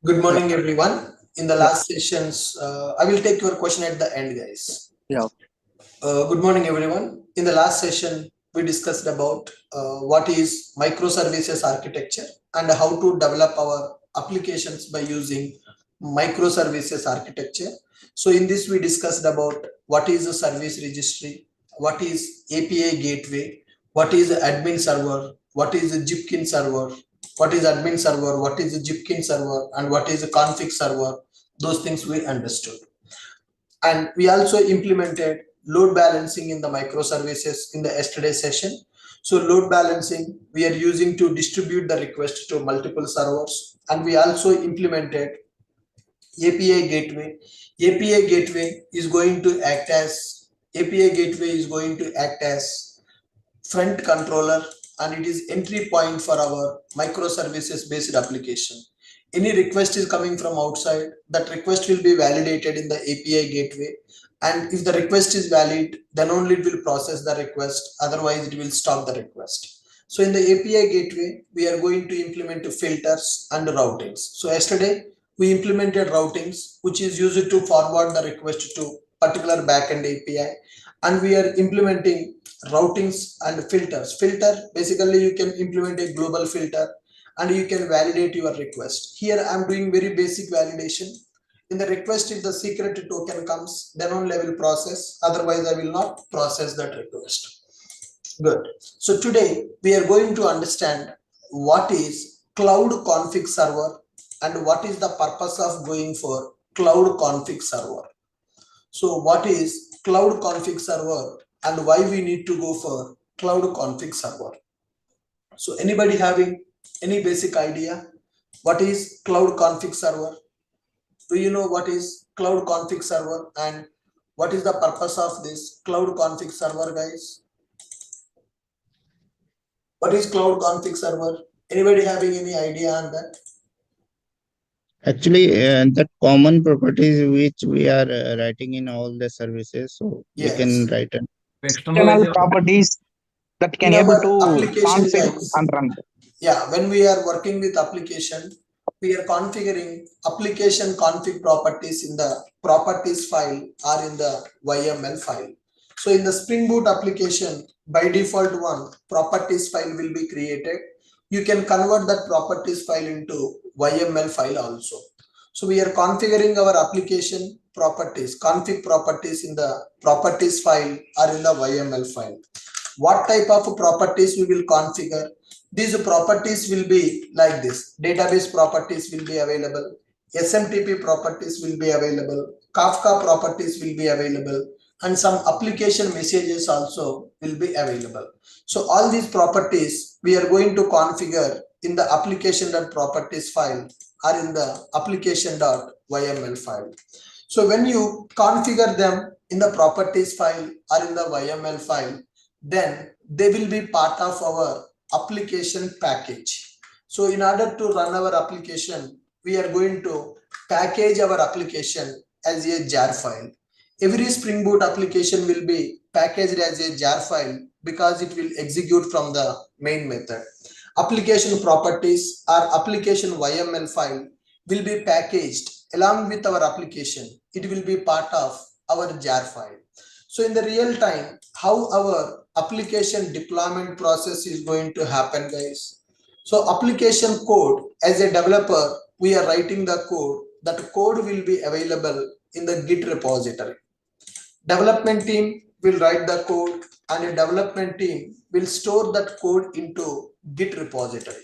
Good Yeah, morning, everyone. In the yeah, last sessions, I will take your question at the end, guys. yeah. Good morning, everyone. In the last session, we discussed about what is microservices architecture and how to develop our applications by using microservices architecture. So, in this, we discussed about what is a service registry, what is API gateway, what is admin server, what is a Jipkin server, what is admin server, what is a Jipkin server, and what is a config server. Those things we understood. And we also implemented load balancing in the microservices in the yesterday session. So load balancing we are using to distribute the request to multiple servers, and we also implemented API gateway. API gateway is going to act as API gateway is going to act as front controller, and it is entry point for our microservices based application. Any request is coming from outside, that request will be validated in the API gateway, and if the request is valid, then only it will process the request, otherwise it will stop the request. So in the API gateway we are going to implement filters and routings. So yesterday we implemented routings, which is used to forward the request to particular backend API, and we are implementing routings and filters. Filter, basically you can implement a global filter and you can validate your request. Here I'm doing very basic validation. In the request, if the secret token comes, then only I will process, otherwise I will not process that request. Good. So today we are going to understand what is cloud config server and what is the purpose of going for cloud config server. So what is cloud config server and why we need to go for cloud config server? So anybody having any basic idea what is cloud config server? Do you know what is cloud config server and what is the purpose of this cloud config server, guys? What is cloud config server? Anybody having any idea on that? Actually, the common properties which we are writing in all the services, so we can Yes. write an External properties that In can able our to application, config guys, and run. yeah, when we are working with application, we are configuring application config properties in the properties file or in the YML file. So in the Spring Boot application, by default one properties file will be created. You can convert that properties file into YML file also. So we are configuring our application properties, config properties in the properties file or in the YML file. What type of properties we will configure? These properties will be like this. Database properties will be available. SMTP properties will be available. Kafka properties will be available. And some application messages also will be available. So all these properties we are going to configure in the application.properties file or in the application.yml file. So when you configure them in the properties file or in the YML file, then they will be part of our application package. So in order to run our application, we are going to package our application as a jar file. Every Spring Boot application will be packaged as a jar file because it will execute from the main method. Application properties or application YML file will be packaged along with our application. It will be part of our jar file. So in the real time, how our application deployment process is going to happen, guys? So application code, as a developer, we are writing the code. That code will be available in the Git repository. Development team will write the code, and a development team will store that code into Git repository.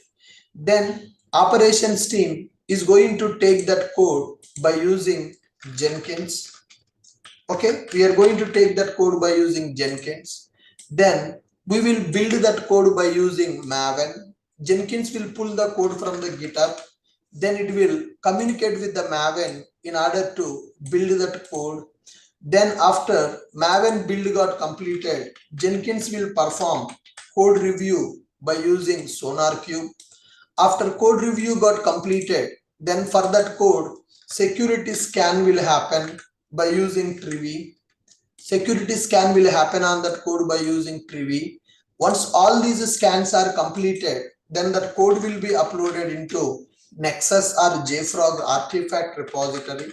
Then operations team is going to take that code by using Jenkins. Okay, we are going to take that code by using Jenkins. Then we will build that code by using Maven. Jenkins will pull the code from the GitHub. Then it will communicate with the Maven in order to build that code. Then after Maven build got completed, Jenkins will perform code review by using SonarQube. After code review got completed, then for that code, security scan will happen by using Trivy. Security scan will happen on that code by using Trivy. Once all these scans are completed, then that code will be uploaded into Nexus or JFrog artifact repository.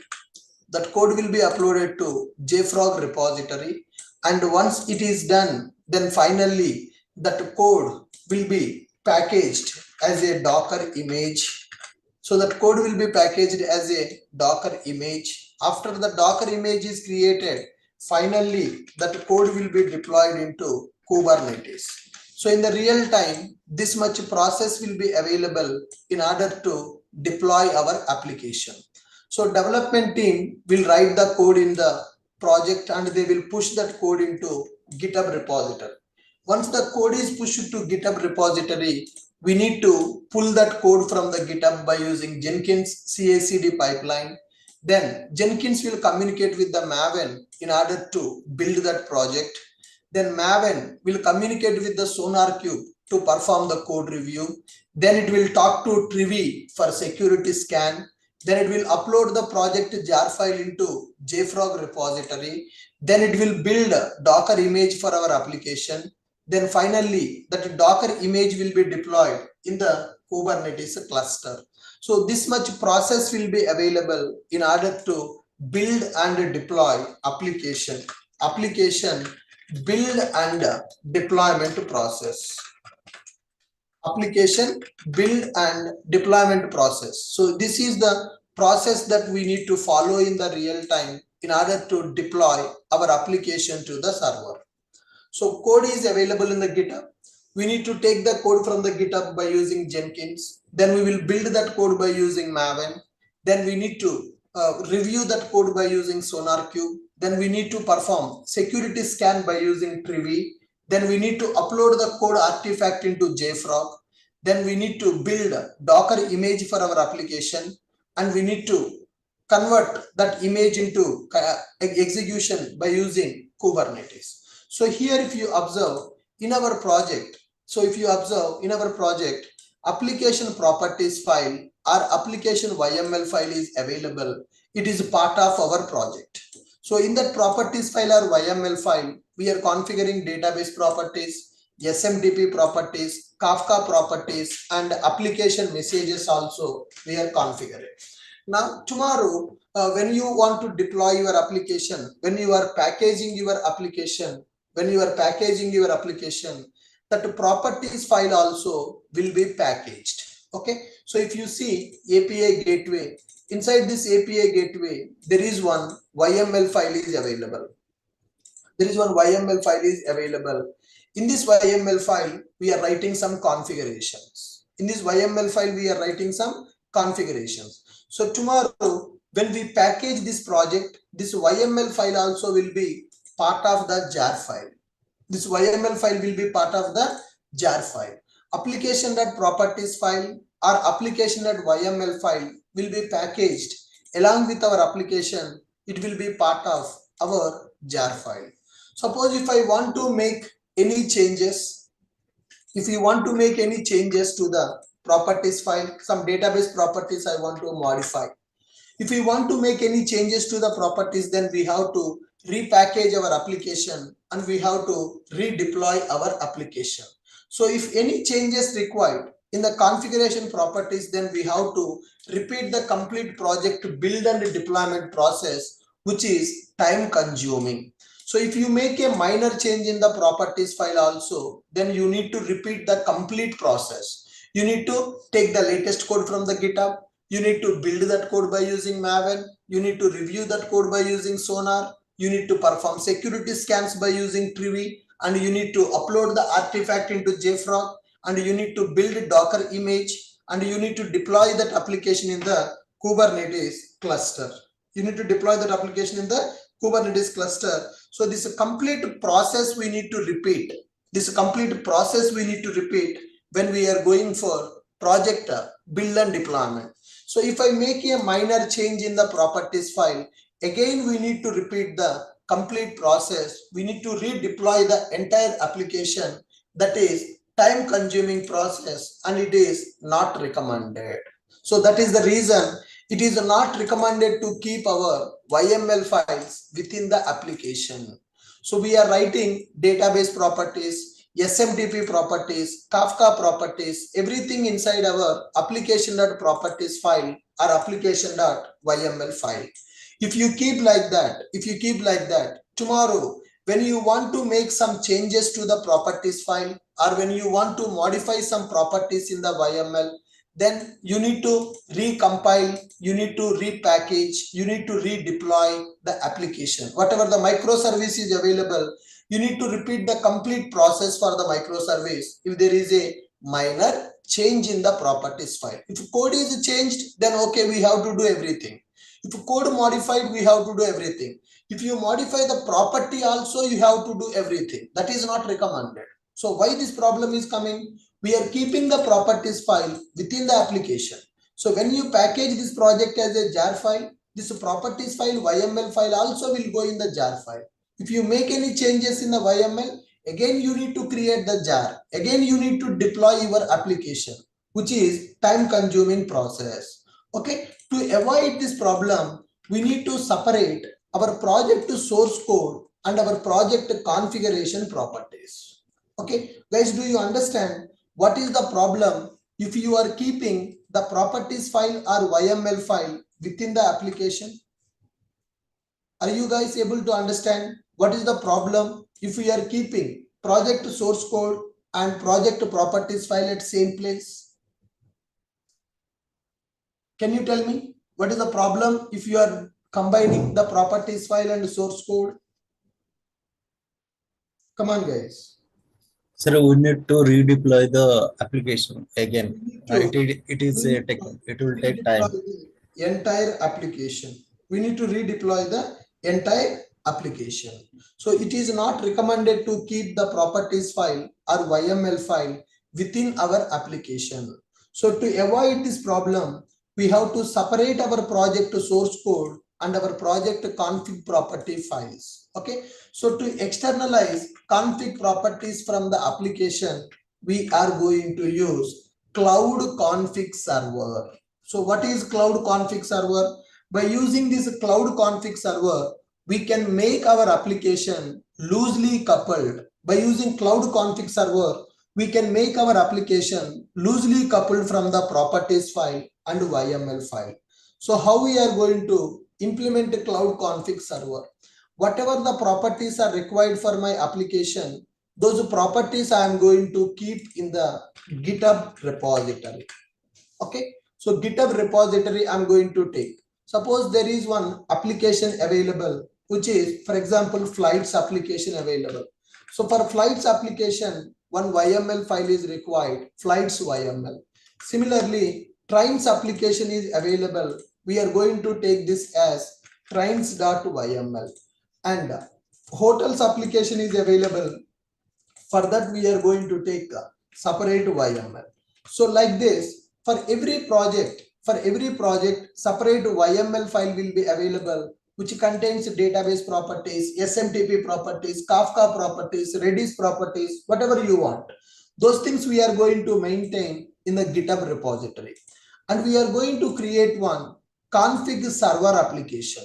That code will be uploaded to JFrog repository, and once it is done, then finally that code will be packaged as a Docker image. So that code will be packaged as a Docker image. After the Docker image is created, finally that code will be deployed into Kubernetes. So in the real time, this much process will be available in order to deploy our application. So development team will write the code in the project and they will push that code into GitHub repository. Once the code is pushed to GitHub repository, we need to pull that code from the GitHub by using Jenkins CI/CD pipeline. Then Jenkins will communicate with the Maven in order to build that project. Then Maven will communicate with the SonarQube to perform the code review. Then it will talk to Trivy for security scan. Then it will upload the project jar file into JFrog repository. Then it will build a Docker image for our application. Then finally, that Docker image will be deployed in the Kubernetes cluster. So this much process will be available in order to build and deploy application build and deployment process. Application build and deployment process. So this is the process that we need to follow in the real time in order to deploy our application to the server. So code is available in the GitHub. We need to take the code from the GitHub by using Jenkins. Then we will build that code by using Maven. Then we need to review that code by using SonarQube. Then we need to perform security scan by using Trivy. Then we need to upload the code artifact into JFrog. Then we need to build a Docker image for our application. And we need to convert that image into execution by using Kubernetes. So here if you observe in our project, application properties file or application YML file is available. It is part of our project. So in that properties file or YML file, we are configuring database properties, SMTP properties, Kafka properties, and application messages also we are configuring. Now tomorrow, when you want to deploy your application, when you are packaging your application, that properties file also will be packaged. Okay, so if you see API gateway, inside this API gateway, there is one YML file is available. In this YML file, we are writing some configurations. So tomorrow, when we package this project, this YML file also will be part of the jar file. Application.properties file or application.yml file will be packaged along with our application. It will be part of our jar file. Suppose if I want to make any changes, to the properties file, some database properties I want to modify. If we want to make any changes to the properties, then we have to repackage our application and we have to redeploy our application. So if any changes required in the configuration properties, then we have to repeat the complete project build and deployment process, which is time consuming. So if you make a minor change in the properties file also, then you need to repeat the complete process. You need to take the latest code from the GitHub. You need to build that code by using Maven. You need to review that code by using Sonar. You need to perform security scans by using Trivy, and you need to upload the artifact into JFrog, and you need to build a Docker image, and you need to deploy that application in the Kubernetes cluster. So this complete process we need to repeat. When we are going for project build and deployment. So if I make a minor change in the properties file, again we need to repeat the complete process. We need to redeploy the entire application. That is time consuming process, and it is not recommended. So that is the reason it is not recommended to keep our YML files within the application. So we are writing database properties, SMTP properties, Kafka properties, everything inside our application.properties file or application.yml file. If you keep like that, tomorrow when you want to make some changes to the properties file or when you want to modify some properties in the YML, then you need to recompile, you need to repackage, you need to redeploy the application. Whatever the microservice is available, you need to repeat the complete process for the microservice if there is a minor change in the properties file. If code is changed, then okay, we have to do everything. If code modified, we have to do everything. If you modify the property also, you have to do everything. That is not recommended. So why this problem is coming? We are keeping the properties file within the application. So when you package this project as a jar file, this properties file, YML file also will go in the jar file. If you make any changes in the YML, again you need to create the jar. Again you need to deploy your application, which is time consuming process. Okay, to avoid this problem, we need to separate our project to source code and our project configuration properties. Okay, guys, do you understand what is the problem if you are keeping the properties file or YML file within the application? Are you guys able to understand what is the problem if we are keeping project source code and project properties file at same place? Can you tell me what is the problem if you are combining the properties file and source code? Come on, guys. Sir, we need to redeploy the application again. It will take time. The entire application. We need to redeploy the entire application. So it is not recommended to keep the properties file or YML file within our application. So to avoid this problem, we have to separate our project source code and our project config property files. Okay, so to externalize config properties from the application, we are going to use cloud config server. So what is cloud config server? By using this cloud config server, we can make our application loosely coupled. By using cloud config server, we can make our application loosely coupled from the properties file and YML file. So how we are going to implement a cloud config server? Whatever the properties are required for my application, those properties I am going to keep in the GitHub repository. Okay, so GitHub repository I'm going to take. Suppose there is one application available, which is, for example, flights application available. So for flights application, one YML file is required, flights YML. Similarly, trains application is available. We are going to take this as trains.yml. And hotels application is available. For that, we are going to take a separate YML. So like this, for every project, separate YML file will be available, which contains database properties, SMTP properties, Kafka properties, Redis properties, whatever you want. Those things we are going to maintain in the GitHub repository. And we are going to create one config server application.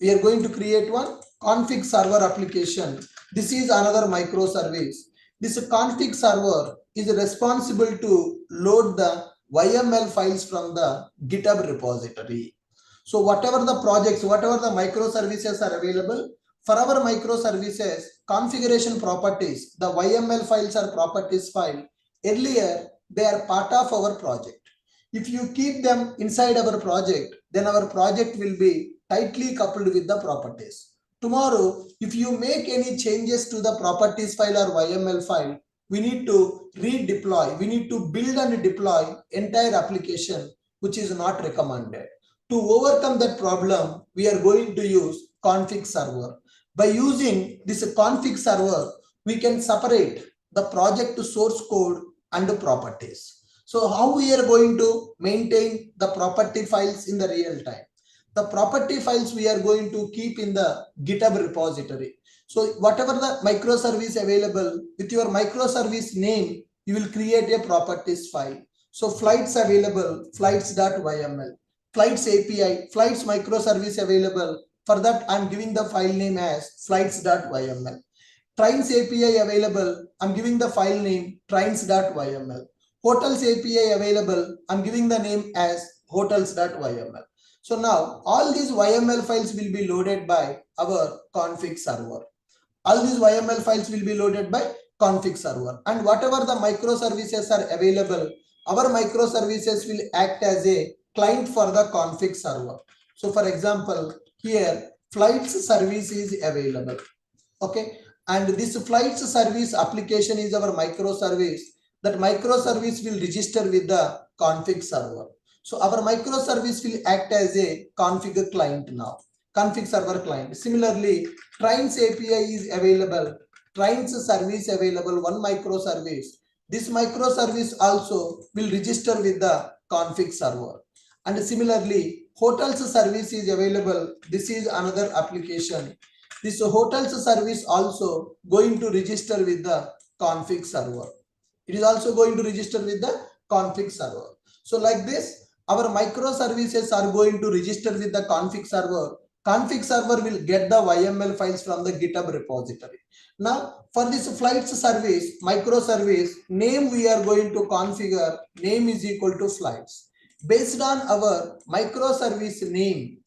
We are going to create one config server application. This is another microservice. This config server is responsible to load the YML files from the GitHub repository. So whatever the projects, whatever the microservices are available, for our microservices, configuration properties, the YML files are properties file. Earlier, they are part of our project. If you keep them inside our project, then our project will be tightly coupled with the properties. Tomorrow, if you make any changes to the properties file or YML file, we need to redeploy, we need to build and deploy entire application, which is not recommended. To overcome that problem, we are going to use config server. By using this config server, we can separate the project to source code and the properties. So how we are going to maintain the property files in the real time? The property files we are going to keep in the GitHub repository. So whatever the microservice available, with your microservice name, you will create a properties file. So flights available, flights.yml, flights API, flights microservice available. For that, I'm giving the file name as flights.yml. Trains API available, I'm giving the file name trains.yml. Hotels API available, I'm giving the name as hotels.yml. So now all these YML files will be loaded by our config server. All these YML files will be loaded by config server, and whatever the microservices are available, our microservices will act as a client for the config server. So for example, here flights service is available. Okay, and this flights service application is our microservice. That microservice will register with the config server. So our microservice will act as a config client now, config server client. Similarly, trains API is available, trains service available, one microservice. This microservice also will register with the config server. And similarly, hotels service is available. This is another application. This hotels service also going to register with the config server. It is also going to register with the config server. So like this, our microservices are going to register with the config server. Config server will get the YML files from the GitHub repository. Now for this flights service, microservice name we are going to configure, name is equal to flights. Based on our microservice name,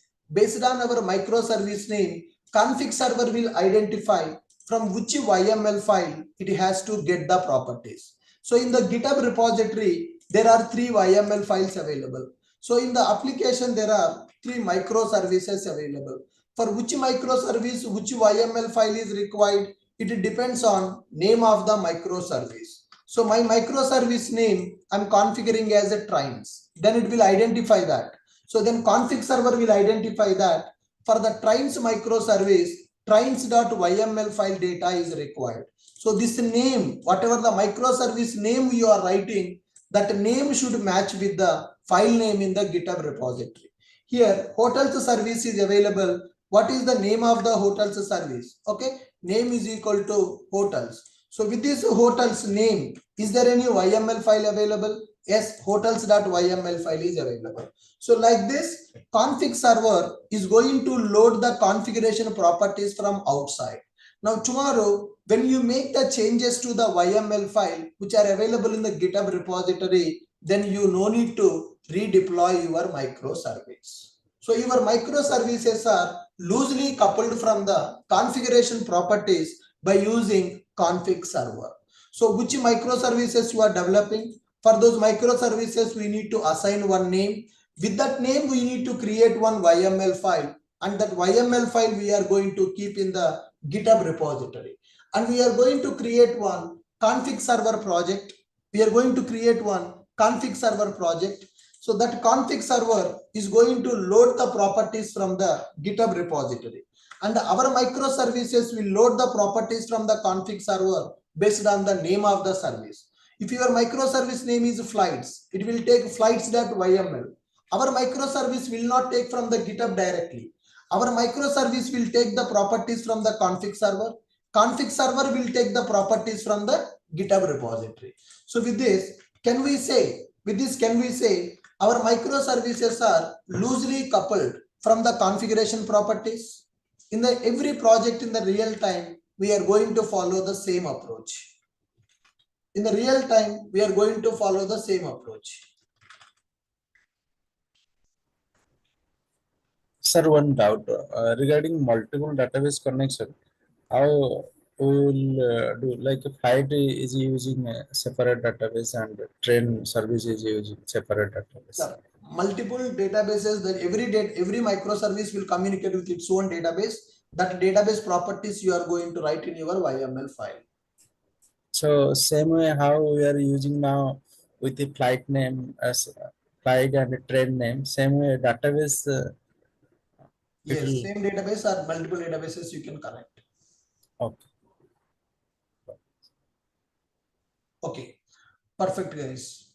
config server will identify from which YML file it has to get the properties. So in the GitHub repository, there are 3 YML files available. So in the application, there are 3 microservices available. For which microservice, which YML file is required, it depends on name of the microservice. So my microservice name, I'm configuring as a trains. Then it will identify that. So then config server will identify that for the trains microservice, trains.yml file data is required. So this name, whatever the microservice name you are writing, that name should match with the file name in the GitHub repository. Here, hotels service is available. What is the name of the hotels service? Okay, name is equal to hotels. So with this hotels name, is there any YML file available? Yes, hotels.yml file is available. So like this, config server is going to load the configuration properties from outside. Now tomorrow, when you make the changes to the YML file, which are available in the GitHub repository, then you no need to redeploy your microservice. So your microservices are loosely coupled from the configuration properties by using config server. So which microservices you are developing? For those microservices, we need to assign one name. With that name, we need to create one YML file, and that YML file we are going to keep in the GitHub repository. And we are going to create one config server project. So that config server is going to load the properties from the GitHub repository. And our microservices will load the properties from the config server based on the name of the service. If your microservice name is flights, it will take flights.yml. Our microservice will not take from the GitHub directly. Our microservice will take the properties from the config server. Config server will take the properties from the GitHub repository. So with this, can we say our microservices are loosely coupled from the configuration properties? In the every project in the real time, we are going to follow the same approach. Sir, one doubt regarding multiple database connection. How we will do, like flight is using a separate database and train service is using separate database. Sir, multiple databases, that every microservice will communicate with its own database. That database properties you are going to write in your YML file. So same way how we are using now with the flight name as flight and train name, same way database. Yes, will- same database or multiple databases you can connect. Okay. Okay, perfect guys.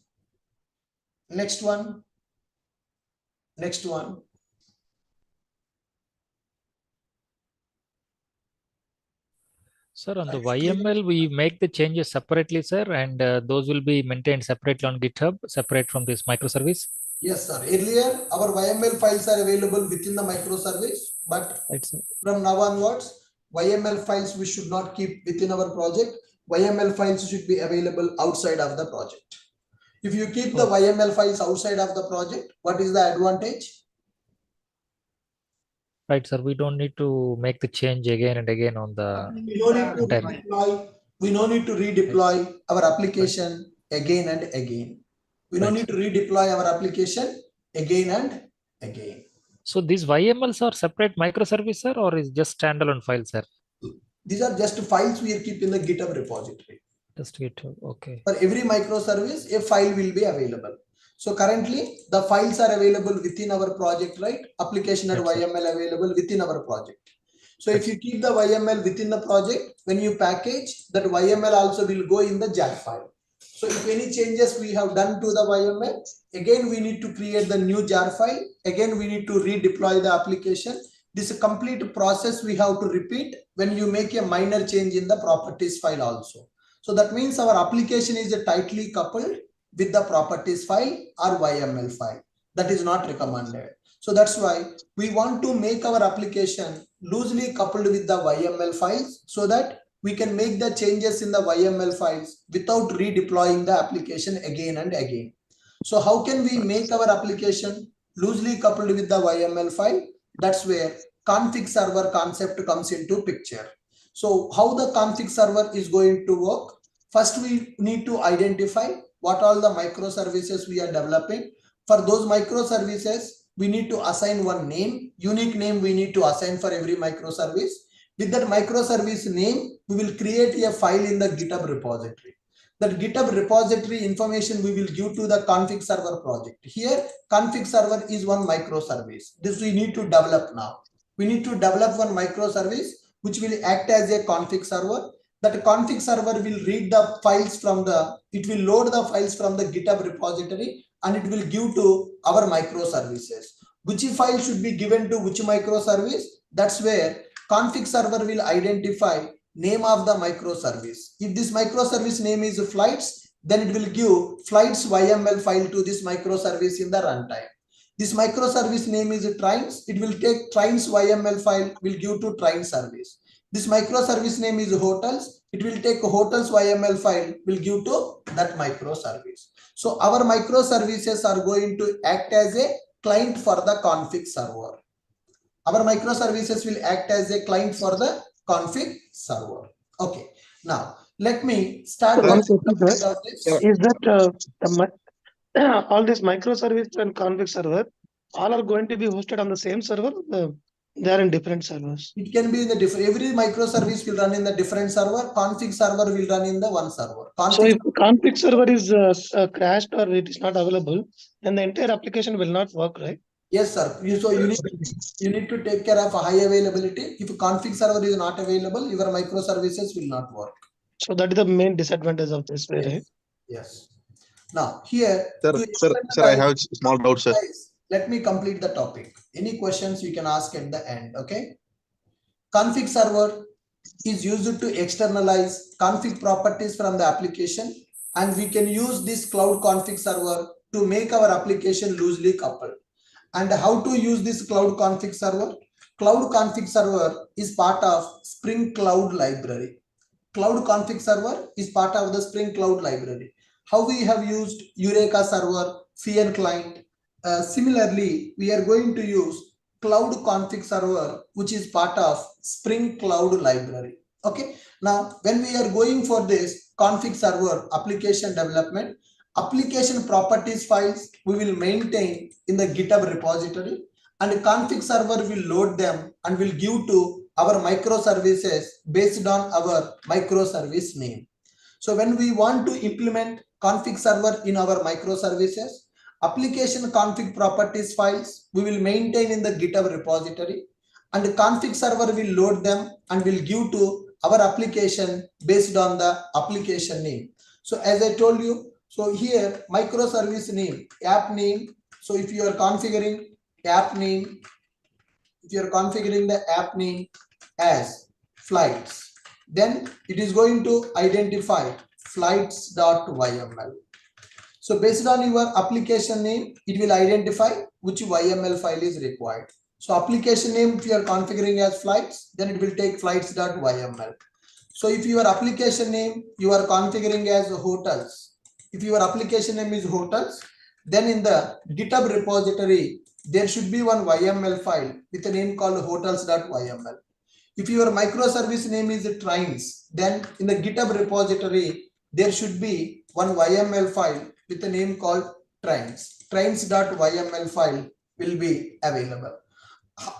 Next one. Sir, on the YML, we make the changes separately, sir, and those will be maintained separately on GitHub, separate from this microservice. Yes, sir. Earlier, our YML files are available within the microservice, but Right, sir. from now onwards, YML files we should not keep within our project. YML files should be available outside of the project. If you keep the YML files outside of the project, what is the advantage? Right, sir. We don't need to make the change again and again on the We don't need to entirely. redeploy. We don't need to redeploy our application again and again. We don't need to redeploy our application again and again. So these YMLs are separate microservice, sir, or is just standalone files, sir? These are just files we are keeping in the GitHub repository. Just GitHub. Okay. For every microservice, a file will be available. So currently the files are available within our project, right? Application.yml available within our project. So if you keep the YML within the project, when you package, that YML also will go in the jar file. So if any changes we have done to the YML, again we need to create the new jar file. Again we need to redeploy the application. This is a complete process we have to repeat when you make a minor change in the properties file also. So that means our application is tightly coupled with the properties file or YML file. That is not recommended. So that's why we want to make our application loosely coupled with the YML files so that we can make the changes in the YML files without redeploying the application again and again. So how can we make our application loosely coupled with the YML file? That's where config server concept comes into picture. So how the config server is going to work? First, we need to identify what all the microservices we are developing. For those microservices, we need to assign one name, unique name we need to assign for every microservice. With that microservice name, we will create a file in the GitHub repository. That GitHub repository information we will give to the config server project. Here, config server is one microservice. This we need to develop now. We need to develop one microservice which will act as a config server. That config server will read the files from it will load the files from the GitHub repository and it will give to our microservices. Which file should be given to which microservice? That's where config server will identify name of the microservice. If this microservice name is flights, then it will give flights YML file to this microservice in the runtime. This microservice name is trains. It will take trains YML file, will give to train service. This microservice name is hotels. It will take hotels YML file, will give to that microservice. So our microservices are going to act as a client for the config server. Our microservices will act as a client for the config server. Okay. Now let me start with Is that all these microservices and config server all are going to be hosted on the same server? They are in different servers. It can be in the different. Every microservice will run in the different server. Config server will run in the one server. So if the config server is crashed or it is not available, then the entire application will not work, right? Yes, sir. You need to take care of a high availability. If a config server is not available, your microservices will not work. So that is the main disadvantage of this way, right? Yes. Now here, sir, I have small doubt, sir. Let me complete the topic. Any questions you can ask at the end. Okay. Config server is used to externalize config properties from the application, and we can use this cloud config server to make our application loosely coupled. And how to use this cloud config server? Cloud config server is part of Spring Cloud library. Cloud config server is part of the Spring Cloud library. How we have used Eureka server, CN client. Similarly, we are going to use cloud config server, which is part of Spring Cloud library. Okay. Now, when we are going for this config server application development, application properties files we will maintain in the GitHub repository, and config server will load them and will give to our microservices based on our microservice name. So when we want to implement config server in our microservices, application config properties files we will maintain in the GitHub repository, and the config server will load them and will give to our application based on the application name. So as I told you, so here microservice name, app name. So if you are configuring app name, if you are configuring the app name as flights, then it is going to identify flights.yml. So based on your application name, it will identify which YML file is required. So application name, if you are configuring as flights, then it will take flights.yml. So if your application name you are configuring as hotels, if your application name is hotels, then in the GitHub repository, there should be one YML file with a name called hotels.yml. If your microservice name is trains, then in the GitHub repository, there should be one YML file with a name called trains. Trains.yml file will be available.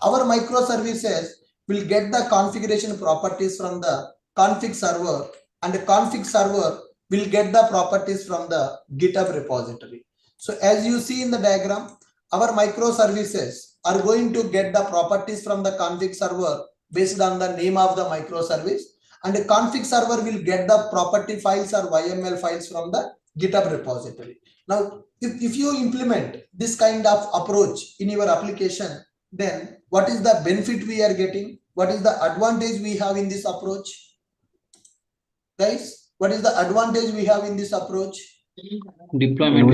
Our microservices will get the configuration properties from the config server, and the config server will get the properties from the GitHub repository. So as you see in the diagram, our microservices are going to get the properties from the config server based on the name of the microservice, and the config server will get the property files or YML files from the GitHub repository. Now, if you implement this kind of approach in your application, then what is the benefit we are getting? What is the advantage we have in this approach? Guys, what is the advantage we have in this approach? Deployment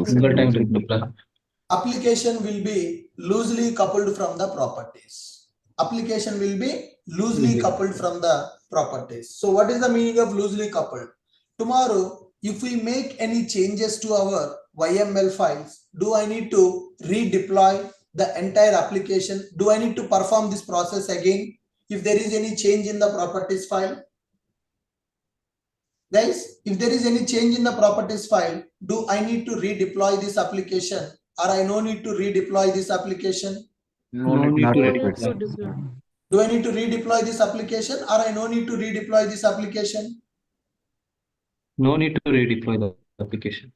single time deploy. Application will be loosely coupled from the properties. Application will be loosely coupled from the properties. So what is the meaning of loosely coupled? Tomorrow, if we make any changes to our YML files, do I need to redeploy the entire application? Do I need to perform this process again if there is any change in the properties file? Guys, if there is any change in the properties file, do I need to redeploy this application, or I no need to redeploy this application? No need to redeploy. Do I need to redeploy this application, or I no need to redeploy this application? No need to redeploy the application.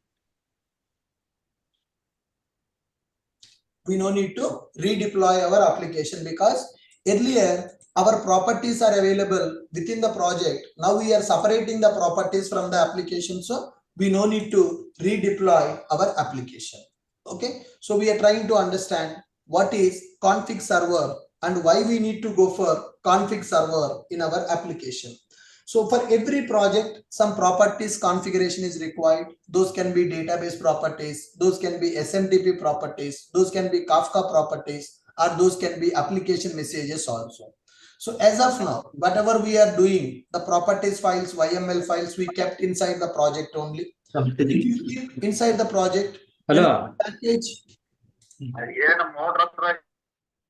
We no need to redeploy our application because earlier our properties are available within the project. Now we are separating the properties from the application, so we no need to redeploy our application. Okay, so we are trying to understand what is config server and why we need to go for config server in our application. So for every project, some properties configuration is required. Those can be database properties, those can be SMTP properties, those can be Kafka properties, or those can be application messages also. So as of now, whatever we are doing, the properties files, YML files, we kept inside the project only. If you keep inside the project, package,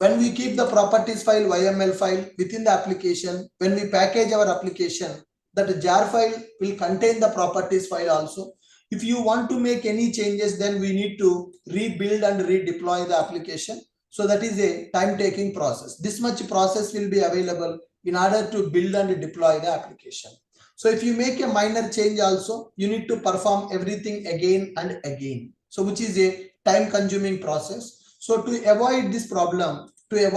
when we keep the properties file, YML file within the application, when we package our application, that jar file will contain the properties file also. If you want to make any changes, then we need to rebuild and redeploy the application. So that is a time-taking process. This much process will be available in order to build and deploy the application. So if you make a minor change also, you need to perform everything again and again. So which is a time-consuming process. So to avoid this problem, we are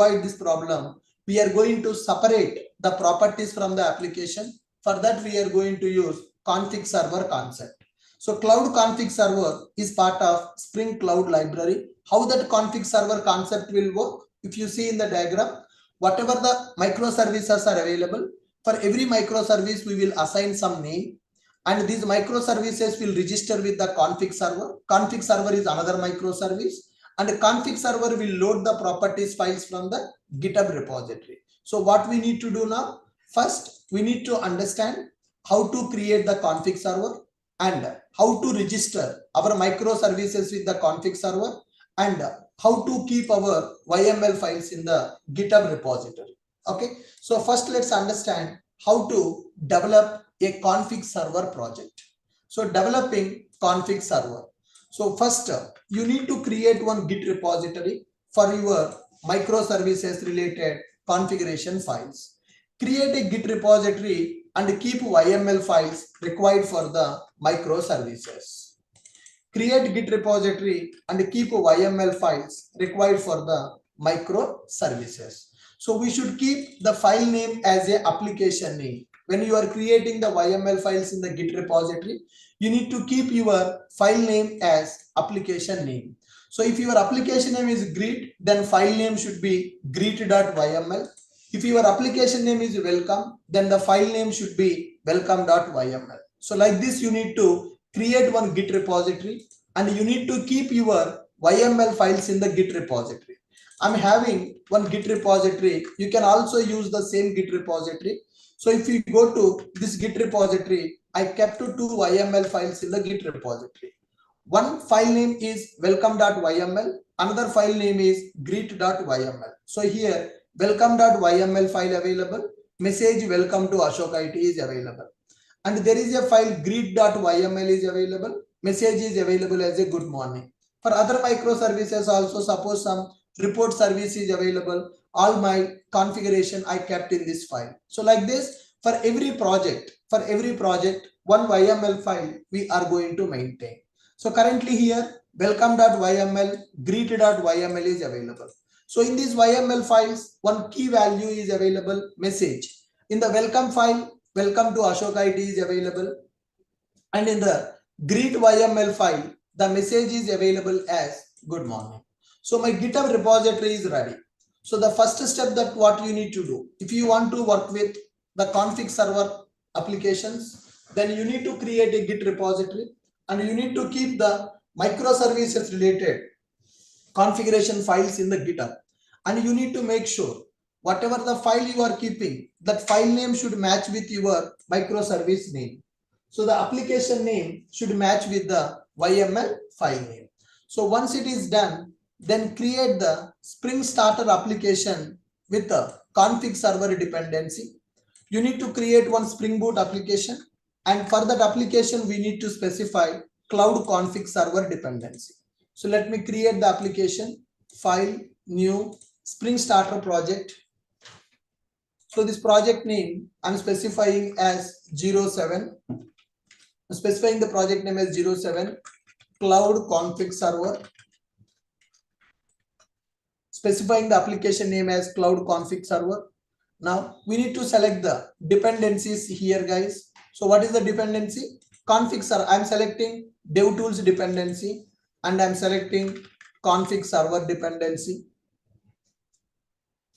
going to separate the properties from the application. For that, we are going to use config server concept. So cloud config server is part of Spring Cloud library. How that config server concept will work? If you see in the diagram, whatever the microservices are available, for every microservice, we will assign some name, and these microservices will register with the config server. Config server is another microservice, and the config server will load the properties files from the GitHub repository. So what we need to do now? First, we need to understand how to create the config server and how to register our microservices with the config server, and how to keep our YML files in the GitHub repository. Okay, so first let's understand how to develop a config server project. So developing config server. So first, you need to create one Git repository for your microservices related configuration files. Create a Git repository and keep YML files required for the microservices. Create Git repository and keep YML files required for the microservices. So we should keep the file name as a application name. When you are creating the YML files in the Git repository, you need to keep your file name as application name. So if your application name is greet, then file name should be greet.yml. If your application name is welcome, then the file name should be welcome.yml. So like this, you need to create one Git repository and you need to keep your YML files in the Git repository. I'm having one Git repository. You can also use the same Git repository. So if you go to this Git repository, I kept two YML files in the Git repository. One file name is welcome.yml, another file name is greet.yml. So here welcome.yml file available, message welcome to Ashoka IT is available. And there is a file greet.yml is available, message is available as a good morning. For other microservices also, suppose some report service is available, all my configuration I kept in this file. So like this, for every project, one YML file we are going to maintain. So currently here welcome.yml, greet.yml is available. So in these YML files, one key value is available, message. In the welcome file, welcome to Ashoka IT is available. And in the greet YML file, the message is available as good morning. So my GitHub repository is ready. So the first step that what you need to do, if you want to work with the config server applications, then you need to create a Git repository and you need to keep the microservices related configuration files in the GitHub. And you need to make sure whatever the file you are keeping, that file name should match with your microservice name. So the application name should match with the YML file name. So once it is done, then create the Spring Starter application with the config server dependency. You need to create one Spring Boot application, and for that application we need to specify cloud config server dependency. So let me create the application, file, new, Spring Starter project. So this project name I'm specifying as 07. I'm specifying the project name as 07 cloud config server. Specifying the application name as cloud config server. Now we need to select the dependencies here, guys. So what is the dependency? Config server. I'm selecting DevTools dependency and I'm selecting config server dependency.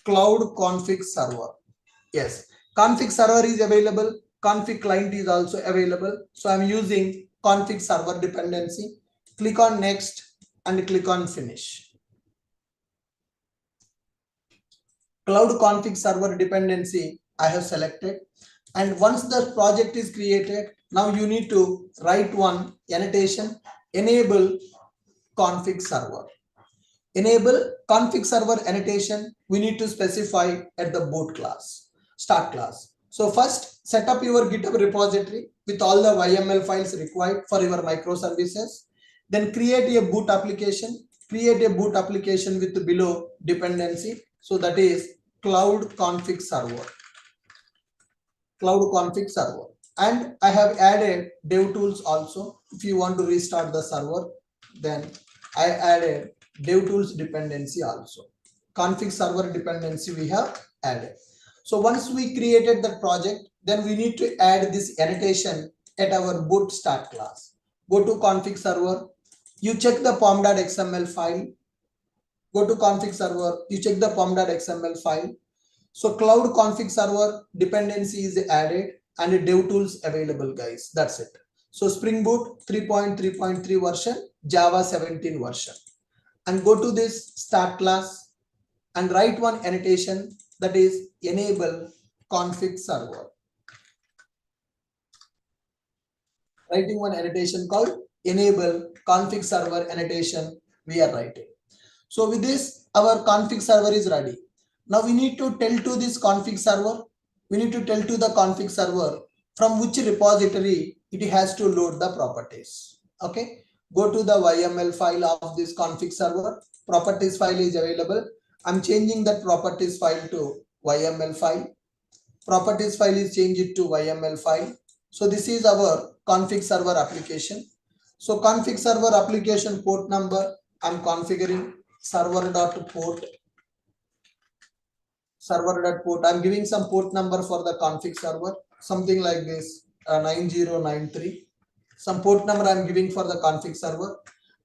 Cloud config server. Yes, config server is available. Config client is also available. So I'm using config server dependency. Click on next and click on finish. Cloud config server dependency I have selected. And once the project is created, now you need to write one annotation, enable config server. Enable config server annotation, we need to specify at the boot class, start class. So first set up your GitHub repository with all the YML files required for your microservices. Then create a boot application. Create a boot application with the below dependency. So that is cloud config server. Cloud config server. And I have added DevTools also. If you want to restart the server, then I added DevTools dependency also. Config server dependency we have added. So once we created the project, then we need to add this annotation at our boot start class. Go to config server, you check the pom.xml file. Go to config server, you check the pom.xml file. So cloud config server dependency is added and DevTools available, guys. That's it. So Spring Boot 3.3.3 version, Java 17 version. And go to this start class and write one annotation, that is enable config server. Writing one annotation called enable config server annotation we are writing. So with this, our config server is ready. Now we need to tell to this config server, we need to tell to the config server from which repository it has to load the properties. Okay, go to the YML file of this config server. Properties file is available. I'm changing that properties file to YML file. Properties file is changed to YML file. So this is our config server application. So config server application port number, I'm configuring server.port. Server.port. I'm giving some port number for the config server, something like this, 9093. Some port number I'm giving for the config server.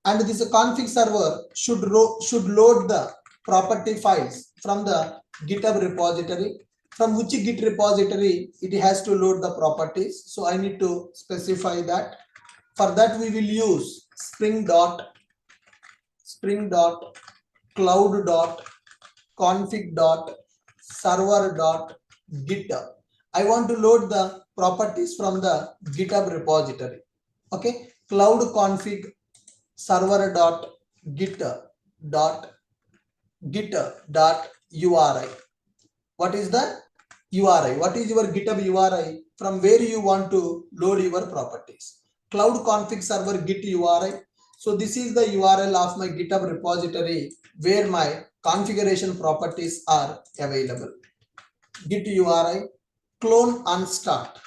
And this config server should load the property files from the GitHub repository. From which Git repository it has to load the properties. So I need to specify that. For that we will use spring.cloud config.server.github. I want to load the properties from the GitHub repository. Okay, cloud config server.github.uri. What is the URI? What is your GitHub URI? From where you want to load your properties? Cloud config server git URI. So this is the URL of my GitHub repository where my configuration properties are available. Git URI, clone and start.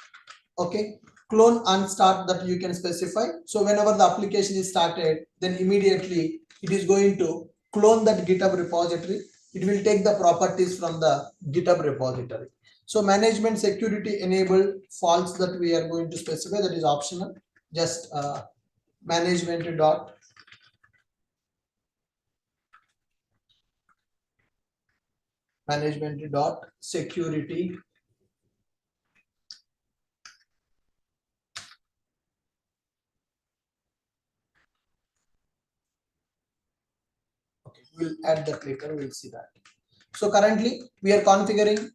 Okay, clone and start that you can specify. So whenever the application is started, then immediately it is going to clone that GitHub repository. It will take the properties from the GitHub repository. So management security enabled false that we are going to specify, that is optional. Just management dot security we'll add the clicker, we'll see that. So currently we are configuring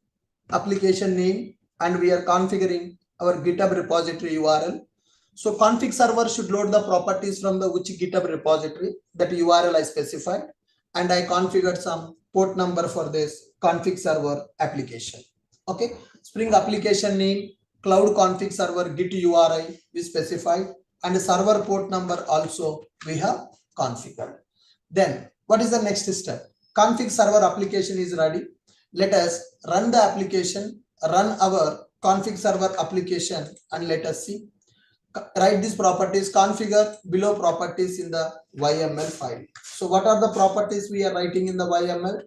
application name and we are configuring our GitHub repository URL. So config server should load the properties from the which GitHub repository, that URL I specified, and I configured some port number for this config server application. Okay, Spring application name, cloud config server git URI we specified, and the server port number also we have configured. Then what is the next step? Config server application is ready. Let us run the application, run our config server application, and let us see. Write these properties, configure below properties in the YML file. So what are the properties we are writing in the YML?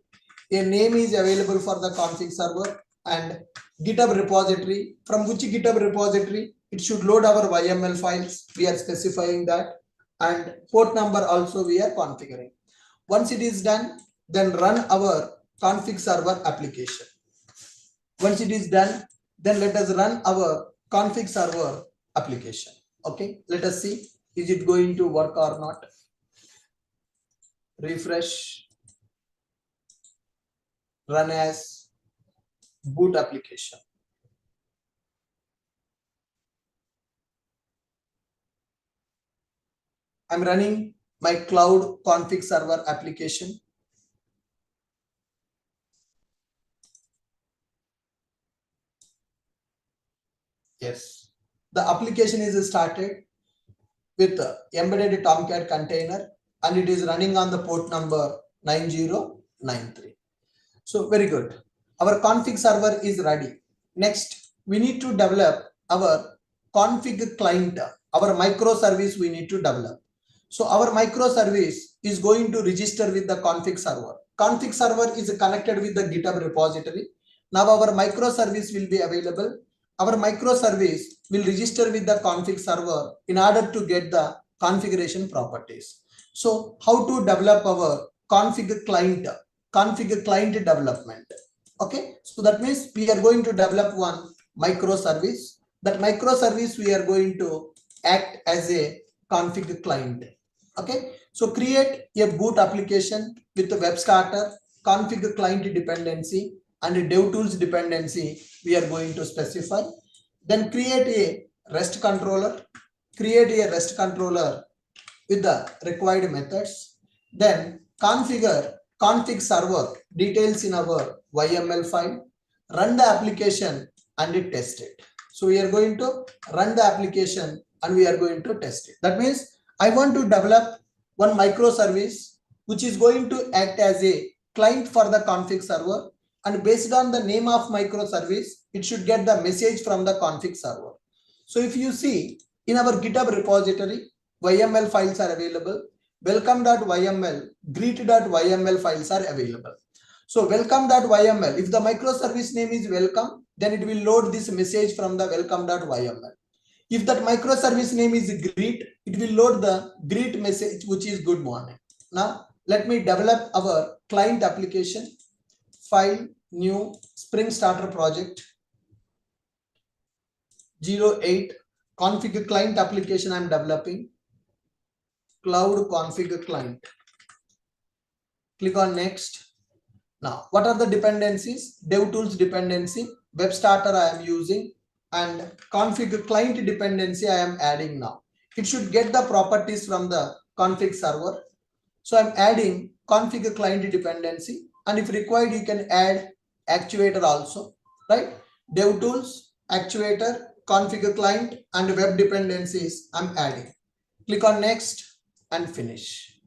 A name is available for the config server and GitHub repository. From which GitHub repository? It should load our YML files. We are specifying that, and port number also we are configuring. Once it is done, then run our config server application. Once it is done, then let us run our config server application. Okay, let us see, is it going to work or not? Refresh, run as boot application. I'm running my cloud config server application. Yes, the application is started with embedded Tomcat container and it is running on the port number 9093. So very good. Our config server is ready. Next, we need to develop our config client, our microservice we need to develop. So our microservice is going to register with the config server. Config server is connected with the GitHub repository. Now our microservice will be available. Our microservice will register with the config server in order to get the configuration properties. So how to develop our config client development? Okay, so that means we are going to develop one microservice. That microservice we are going to act as a config client. Okay, so create a boot application with the web starter, config client dependency, and a DevTools dependency we are going to specify. Then create a REST controller. With the required methods. Then config server details in our YML file. Run the application and test it. So we are going to run the application and we are going to test it. That means I want to develop one microservice which is going to act as a client for the config server, and based on the name of microservice, it should get the message from the config server. So if you see in our GitHub repository, YML files are available. Welcome.yml, greet.yml files are available. So welcome.yml, if the microservice name is welcome, then it will load this message from the welcome.yml. If that microservice name is greet, it will load the greet message, which is good morning. Now let me develop our client application. File, new, Spring Starter project, 08, config client application I am developing, cloud config client. Click on next. Now, what are the dependencies? DevTools dependency, WebStarter I am using, and config client dependency I am adding now. It should get the properties from the config server. So I'm adding config client dependency, and if required, you can add actuator also, right? DevTools, actuator, config client, and web dependencies I'm adding. Click on next and finish.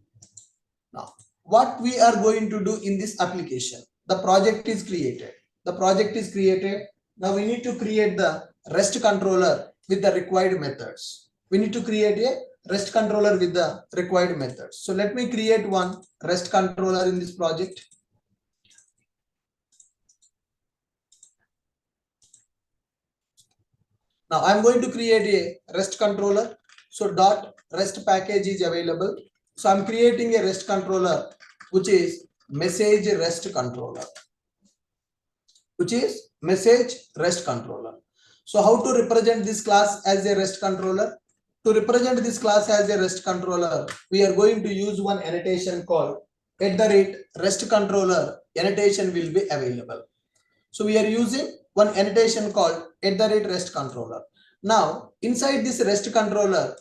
Now, what we are going to do in this application, the project is created. The project is created. Now we need to create the REST controller with the required methods. We need to create a REST controller with the required methods. So let me create one REST controller in this project. Now I'm going to create a REST controller. So .REST package is available. So I'm creating a REST controller, which is message REST controller, So how to represent this class as a REST controller? To represent this class as a REST controller, we are going to use one annotation called @REST controller. Annotation will be available. So we are using one annotation called @REST controller. Now inside this REST controller,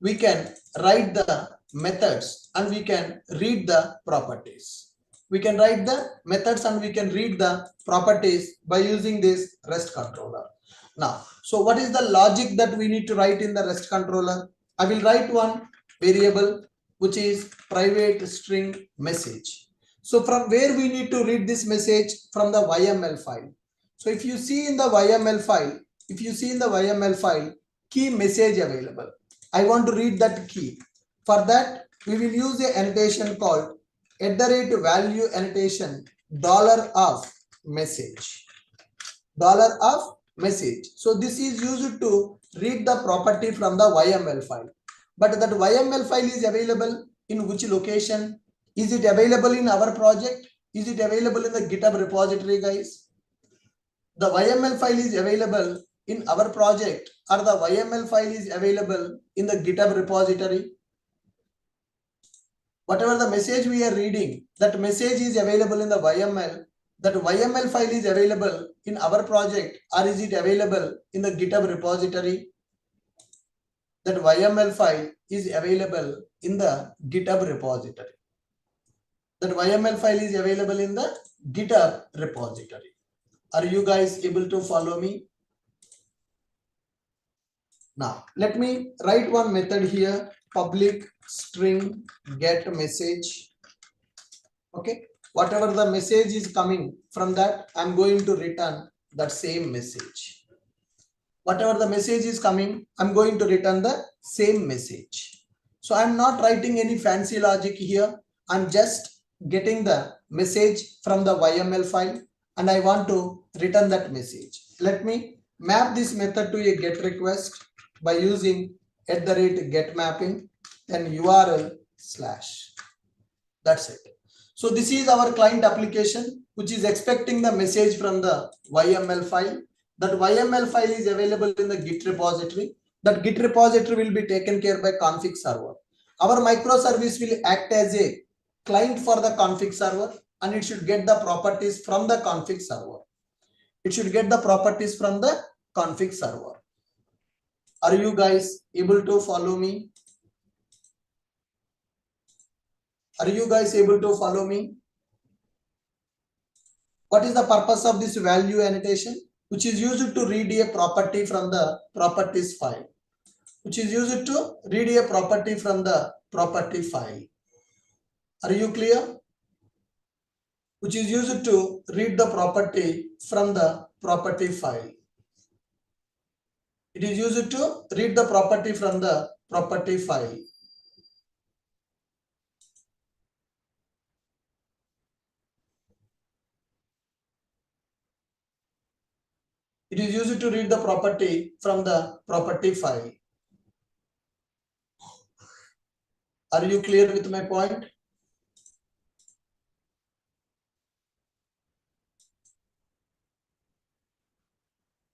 we can write the methods and we can read the properties. We can write the methods and we can read the properties by using this REST controller. Now, so what is the logic that we need to write in the REST controller? I will write one variable which is private string message. So from where we need to read this message? From the YML file. So if you see in the YML file, key message available. I want to read that key. For that, we will use a annotation called @value annotation $of message. So this is used to read the property from the YML file. But that YML file is available in which location? Is it available in our project? Is it available in the GitHub repository, guys? The YML file is available in our project, or the YML file is available in the GitHub repository. Whatever the message we are reading, that message is available in the YML. That YML file is available in our project, or is it available in the GitHub repository? That YML file is available in the GitHub repository. That YML file is available in the GitHub repository. Are you guys able to follow me? Now, let me write one method here, public string get message. Okay, whatever the message is coming from that, I'm going to return that same message. Whatever the message is coming, I'm going to return the same message. So I'm not writing any fancy logic here. I'm just getting the message from the YML file and I want to return that message. Let me map this method to a GET request by using @get mapping, then URL / That's it. So this is our client application which is expecting the message from the YML file. That YML file is available in the Git repository. That Git repository will be taken care by config server. Our microservice will act as a client for the config server and it should get the properties from the config server. Are you guys able to follow me? What is the purpose of this value annotation? Which is used to read a property from the properties file. Are you clear? Which is used to read the property from the property file. It is used to read the property from the property file. It is used to read the property from the property file. Are you clear with my point?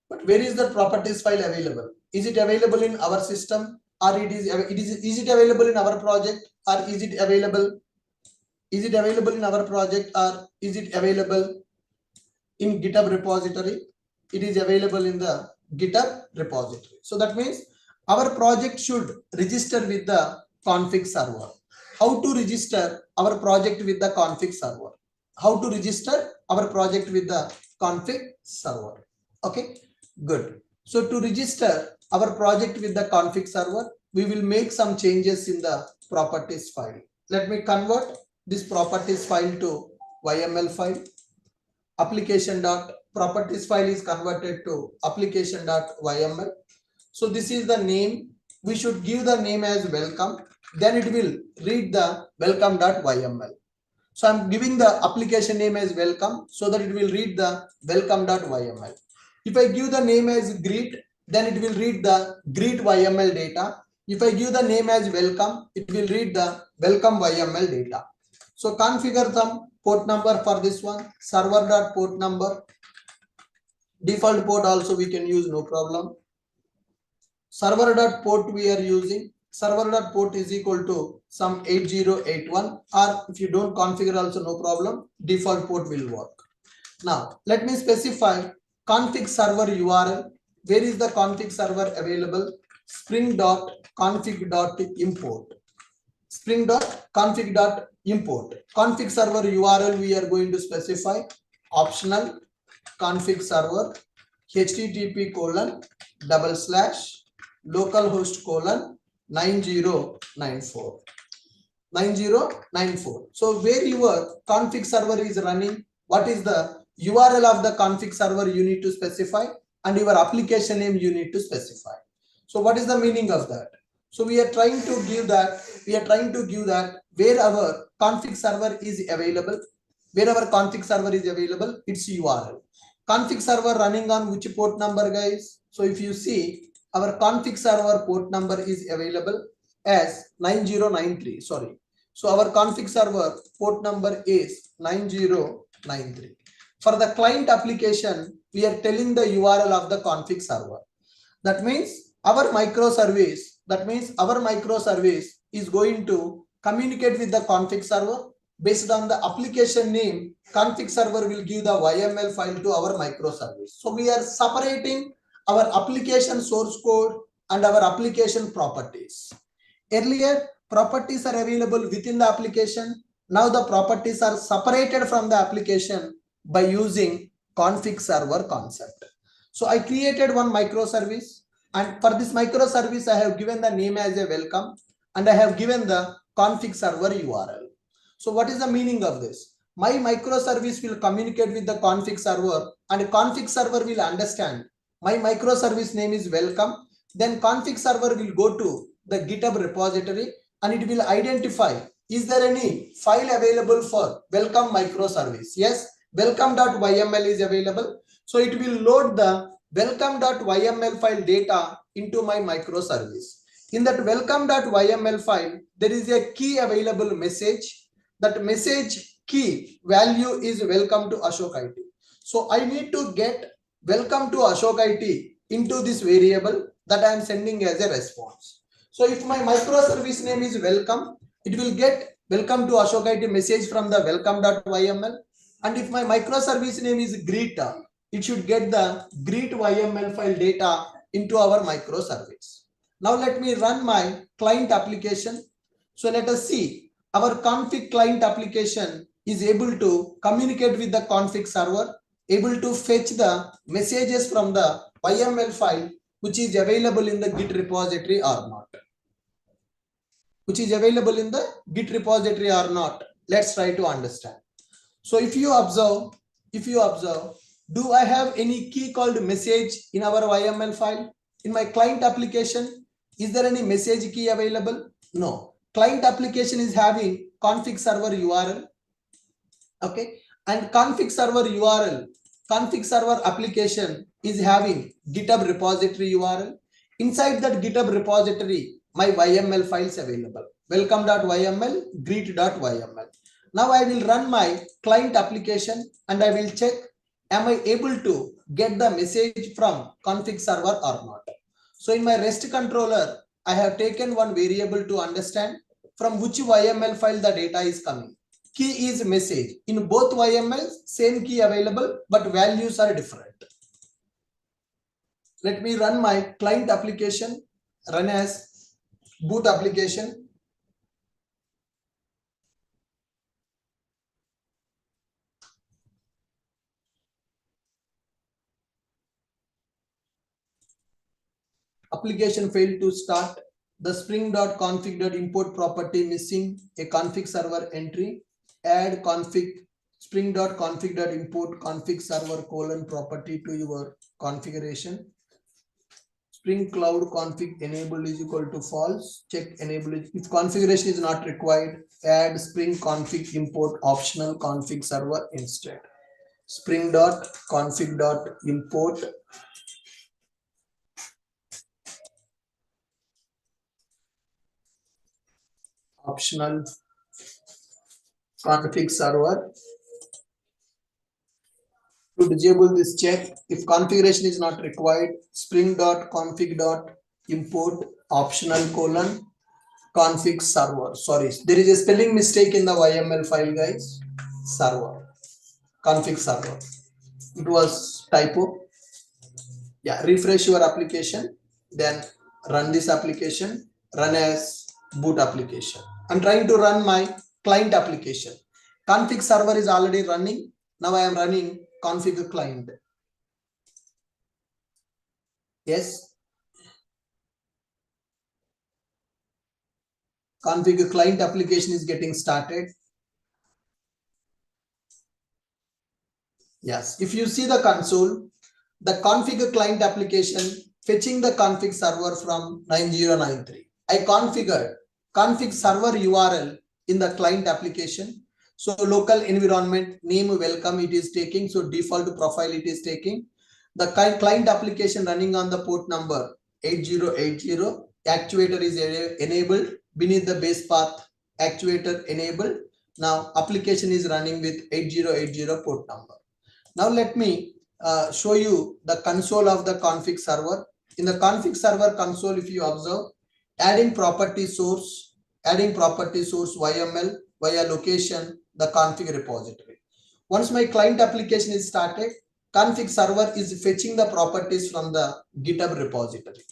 But where is the properties file available? Is it available in our system or is it available in our project or is it available Is it available in our project or is it available in GitHub repository? It is available in the GitHub repository. So that means our project should register with the config server. How to register our project with the config server? How to register our project with the config server? Okay, good. So to register our project with the config server, we will make some changes in the properties file. Let me convert this properties file to YML file. Application.properties file is converted to application.yml. So this is the name. We should give the name as welcome. Then it will read the welcome.yml. So I'm giving the application name as welcome so that it will read the welcome.yml. If I give the name as greet, then it will read the greet.yml data. If I give the name as welcome, it will read the welcome.yml data. So configure some port number for this one, server.port number. Default port also we can use, no problem. Server.port we are using. Server.port is equal to some 8081, or if you don't configure also no problem, default port will work. Now let me specify config server URL. Where is the config server available? Spring.config.import. Spring.config.import. Config server URL we are going to specify optional config server http://localhost:9094. 9094. So where your config server is running, what is the URL of the config server you need to specify, and your application name you need to specify. So what is the meaning of that? So we are trying to give that, where our config server is available, its URL. Config server running on which port number, guys? So if you see, our config server port number is available as 9093. Sorry. So our config server port number is 9093. For the client application, we are telling the URL of the config server. That means our microservice is going to communicate with the config server. Based on the application name, config server will give the YML file to our microservice. So we are separating our application source code and our application properties. Earlier, properties are available within the application. Now the properties are separated from the application by using config server concept. So I created one microservice, and for this microservice, I have given the name as a welcome, and I have given the config server URL. So what is the meaning of this? My microservice will communicate with the config server, and config server will understand my microservice name is welcome. Then config server will go to the GitHub repository and it will identify, is there any file available for welcome microservice? Yes, welcome.yml is available. So it will load the welcome.yml file data into my microservice. In that welcome.yml file, there is a key available message. That message key value is welcome to Ashok IT. So I need to get welcome to Ashok IT into this variable that I am sending as a response. So if my microservice name is welcome, it will get welcome to Ashok IT message from the welcome.yml. And if my microservice name is greet, it should get the greet.yml file data into our microservice. Now let me run my client application. So let us see. Our config client application is able to communicate with the config server, able to fetch the messages from the YML file, which is available in the Git repository or not. Let's try to understand. So if you observe, do I have any key called message in our YML file? In my client application, is there any message key available? No. Client application is having config server URL. Okay. And config server application is having GitHub repository URL. Inside that GitHub repository, my YML files available. Welcome.yml, greet.yml. Now I will run my client application and I will check, am I able to get the message from config server or not? So in my REST controller, I have taken one variable to understand from which YML file the data is coming. Key is message. In both YML, same key available, but values are different. Let me run my client application, run as boot application. Application failed to start. The spring.config.import property missing a config server entry. Add config spring.config.import config server property to your configuration. Spring cloud config enable is equal to false. Check enable if configuration is not required. Add spring config import optional config server instead. Spring.config.import optional config server. To disable this, check if configuration is not required. Spring.config.import optional config server. Sorry, there is a spelling mistake in the YML file, guys. Server, config server. It was typo. Yeah, refresh your application, then run this application, run as boot application. I'm trying to run my client application. Config server is already running. Now I am running config client. Yes. Config client application is getting started. Yes. If you see the console, the config client application fetching the config server from 9093. I configured config server URL in the client application. So local environment name welcome it is taking. So default profile it is taking. The client application running on the port number 8080. Actuator is enabled beneath the base path. Actuator enabled. Now application is running with 8080 port number. Now let me show you the console of the config server. In the config server console, if you observe, adding property source YML via location, the config repository. Once my client application is started, config server is fetching the properties from the GitHub repository.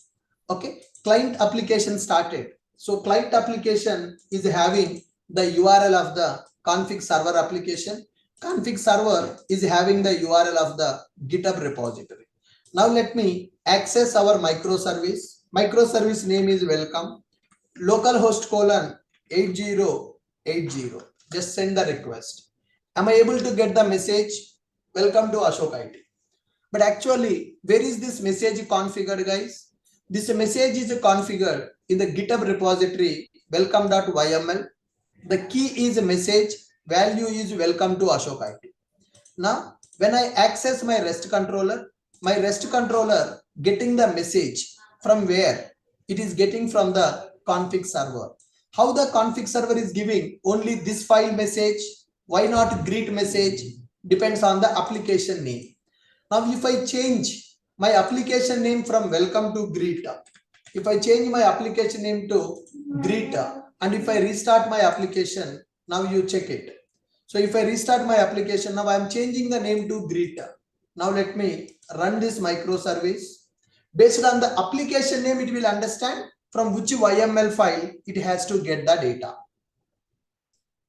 Okay, client application started. So client application is having the URL of the config server application. Config server is having the URL of the GitHub repository. Now let me access our microservice. Microservice name is welcome. Localhost 8080. Just send the request. Am I able to get the message? Welcome to Ashok IT. But actually, where is this message configured, guys? This message is configured in the GitHub repository welcome.yml. The key is message, value is welcome to Ashok IT. Now, when I access my REST controller getting the message from where? It is getting from the config server. How the config server is giving only this file message? Why not greet message? Depends on the application name. Now, if I change my application name from welcome to greet, if I change my application name to greet, and if I restart my application, now you check it. So if I restart my application, now I am changing the name to greet. Now let me run this microservice. Based on the application name, it will understand from which YML file it has to get the data.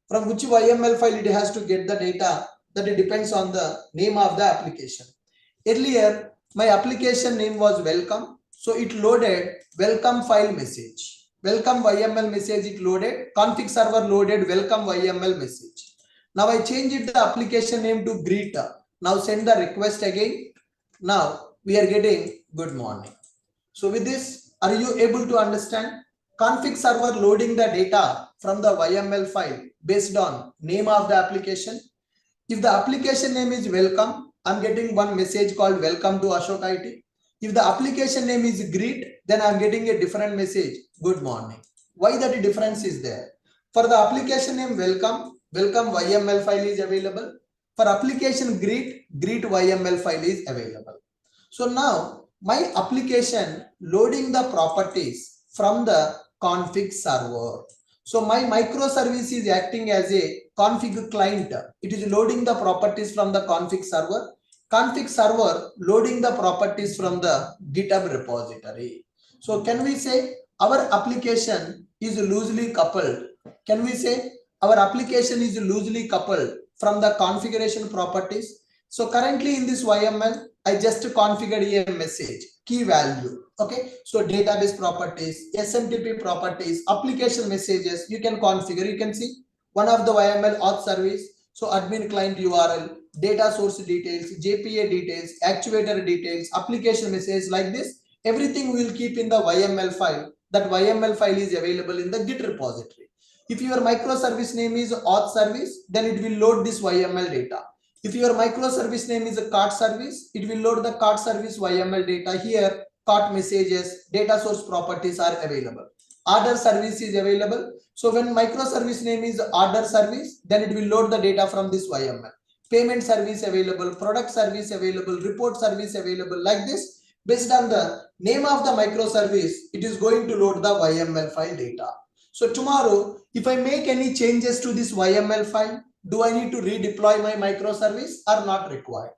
From which YML file it has to get the data, that it depends on the name of the application. Earlier, my application name was welcome. So it loaded welcome file message. Welcome YML message it loaded. Config server loaded welcome YML message. Now I changed the application name to greet. Now send the request again. Now we are getting good morning. So with this, are you able to understand? Config server loading the data from the YML file based on name of the application. If the application name is welcome, I'm getting one message called welcome to Ashok IT. If the application name is greet, then I'm getting a different message, good morning. Why that difference is there? For the application name welcome YML file is available. For application greet YML file is available. So now my application loading the properties from the config server. So my microservice is acting as a config client. It is loading the properties from the config server. Config server loading the properties from the GitHub repository. So can we say our application is loosely coupled? Can we say our application is loosely coupled from the configuration properties? So currently in this YML, I just configured a message, key value. Okay, so database properties, SMTP properties, application messages, you can configure. You can see one of the YML auth service. So admin client URL, data source details, JPA details, actuator details, application message like this. Everything we will keep in the YML file. That YML file is available in the Git repository. If your microservice name is auth service, then it will load this YML data. If your microservice name is a cart service, it will load the cart service YML data. Here, cart messages, data source properties are available. Order service is available. So when microservice name is order service, then it will load the data from this YML. Payment service available, product service available, report service available, like this. Based on the name of the microservice, it is going to load the YML file data. So tomorrow, if I make any changes to this YML file, do I need to redeploy my microservice or not required?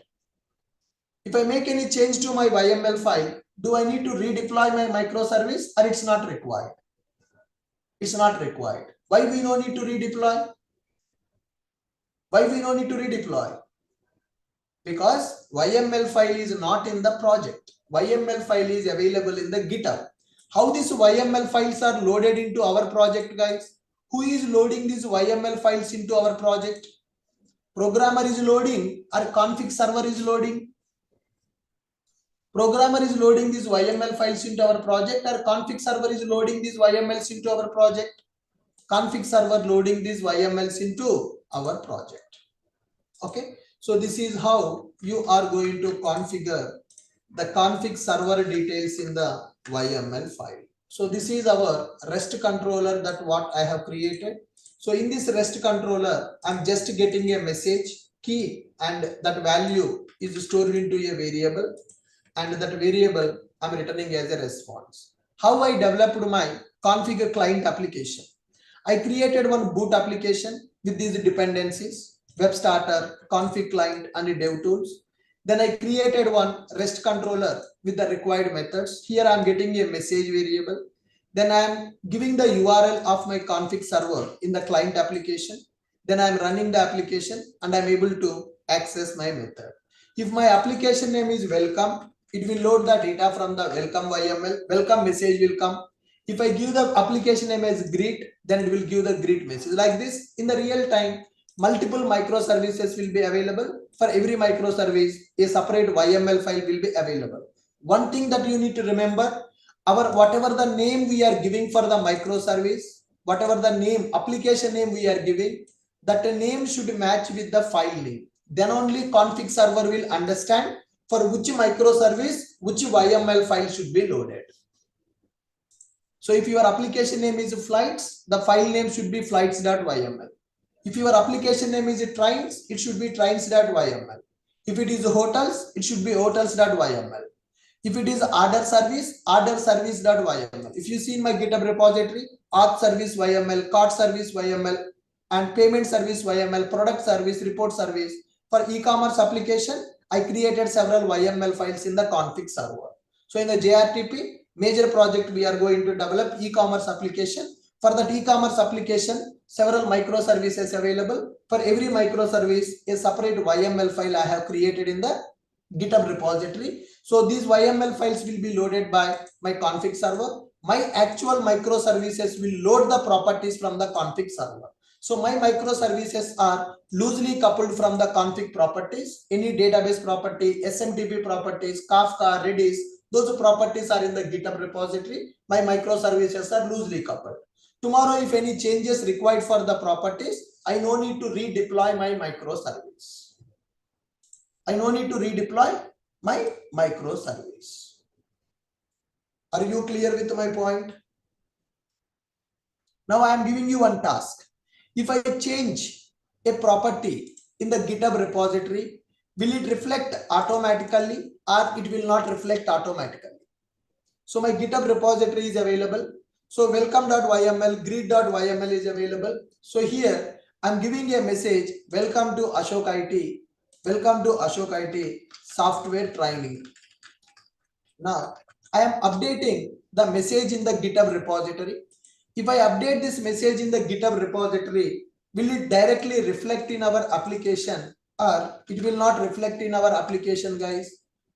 If I make any change to my YML file, do I need to redeploy my microservice or it's not required? It's not required. Why we no need to redeploy? Why we no need to redeploy? Because YML file is not in the project. YML file is available in the GitHub. How these YML files are loaded into our project, guys? Who is loading these YML files into our project? Programmer is loading or config server is loading? Programmer is loading these YML files into our project or config server is loading these YMLs into our project? Config server loading these YMLs into our project. Okay, so this is how you are going to configure the config server details in the YML file. So this is our REST controller that what I have created. So in this REST controller, I'm just getting a message key and that value is stored into a variable and that variable I'm returning as a response. How I developed my configure client application. I created one boot application with these dependencies, web starter, config client and dev tools. Then I created one REST controller with the required methods. Here I am getting a message variable. Then I am giving the URL of my config server in the client application. Then I am running the application and I am able to access my method. If my application name is welcome, it will load the data from the welcome YML. Welcome message will come. If I give the application name as greet, then it will give the greet message. Like this, in the real time, multiple microservices will be available. For every microservice, a separate YML file will be available. One thing that you need to remember, our whatever the name we are giving for the microservice, whatever the name, application name we are giving, that name should match with the file name. Then only config server will understand for which microservice, which YML file should be loaded. So if your application name is flights, the file name should be flights.yml. If your application name is trains, it should be trains.yml. If it is hotels, it should be hotels.yml. If it is order service, order service.yml. If you see in my GitHub repository, auth service YML, cart service YML, and payment service YML, product service, report service. For e-commerce application, I created several YML files in the config server. So in the JRTP, major project we are going to develop e-commerce application. For that e-commerce application, several microservices available. For every microservice, a separate YML file I have created in the GitHub repository. So these YML files will be loaded by my config server. My actual microservices will load the properties from the config server. So my microservices are loosely coupled from the config properties. Any database property, SMTP properties, Kafka, Redis, those properties are in the GitHub repository. My microservices are loosely coupled. Tomorrow, if any changes required for the properties, I no need to redeploy my microservice. I no need to redeploy my microservice. Are you clear with my point? Now I am giving you one task. If I change a property in the GitHub repository, will it reflect automatically or it will not reflect automatically? So my GitHub repository is available. So welcome.yml, greet.yml is available. So here I'm giving a message, welcome to Ashok IT, welcome to Ashok IT software training. Now I am updating the message in the GitHub repository. If I update this message in the GitHub repository, will it directly reflect in our application or it will not reflect in our application, guys?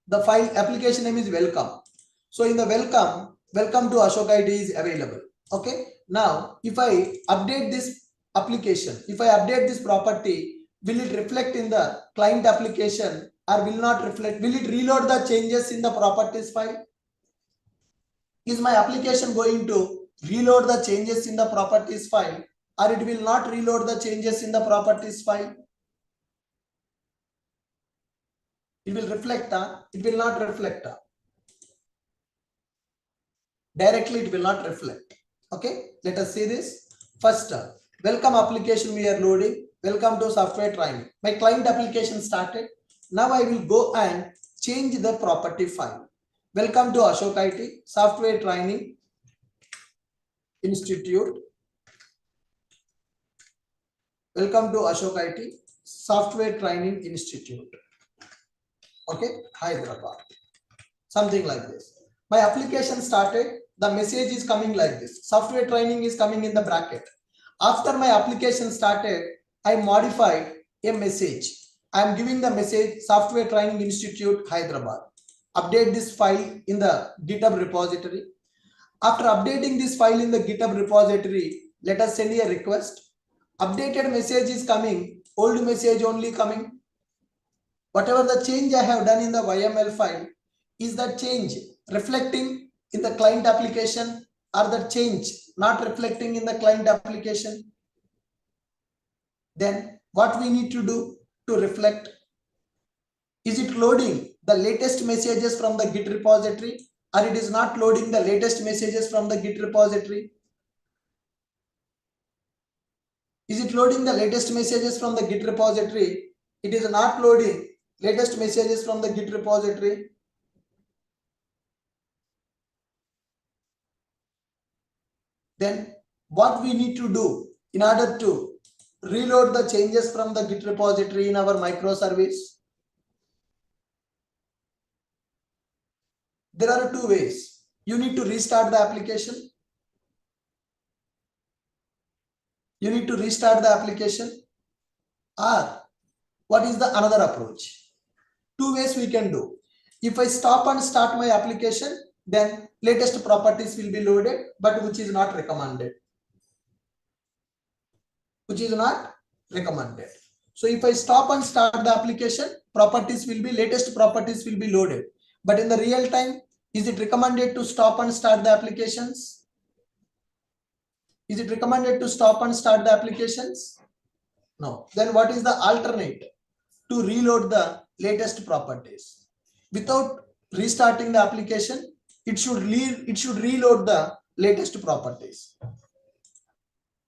The file application name is welcome. So in the welcome to Ashok IT is available. Okay. Now if I update this application, if I update this property, will it reflect in the client application or will not reflect? Will it reload the changes in the properties file? Is my application going to reload the changes in the properties file or it will not reload the changes in the properties file? It will reflect, it will not reflect. Directly it will not reflect. Okay, let us see this. First, welcome application we are loading. Welcome to software training. My client application started. Now I will go and change the property file. Welcome to Ashok IT software training institute. Welcome to Ashok IT software training institute. Okay, Hyderabad. Something like this. My application started. The message is coming like this. Software training is coming in the bracket. After my application started, I modified a message. I am giving the message Software Training Institute Hyderabad. Update this file in the GitHub repository. After updating this file in the GitHub repository, let us send a request. Updated message is coming, old message only coming. Whatever the change I have done in the YML file, is that change reflecting in the client application or the change not reflecting in the client application? Then what we need to do to reflect? Is it loading the latest messages from the Git repository or it is not loading the latest messages from the Git repository? Is it loading the latest messages from the Git repository? It is not loading latest messages from the Git repository. Then what we need to do in order to reload the changes from the Git repository in our microservice? There are two ways. You need to restart the application. You need to restart the application. Or what is the another approach? Two ways we can do. If I stop and start my application, then latest properties will be loaded, but which is not recommended. Which is not recommended. So if I stop and start the application, latest properties will be loaded. But in the real time, is it recommended to stop and start the applications? Is it recommended to stop and start the applications? No. Then what is the alternate? To reload the latest properties. Without restarting the application, it should reload the latest properties.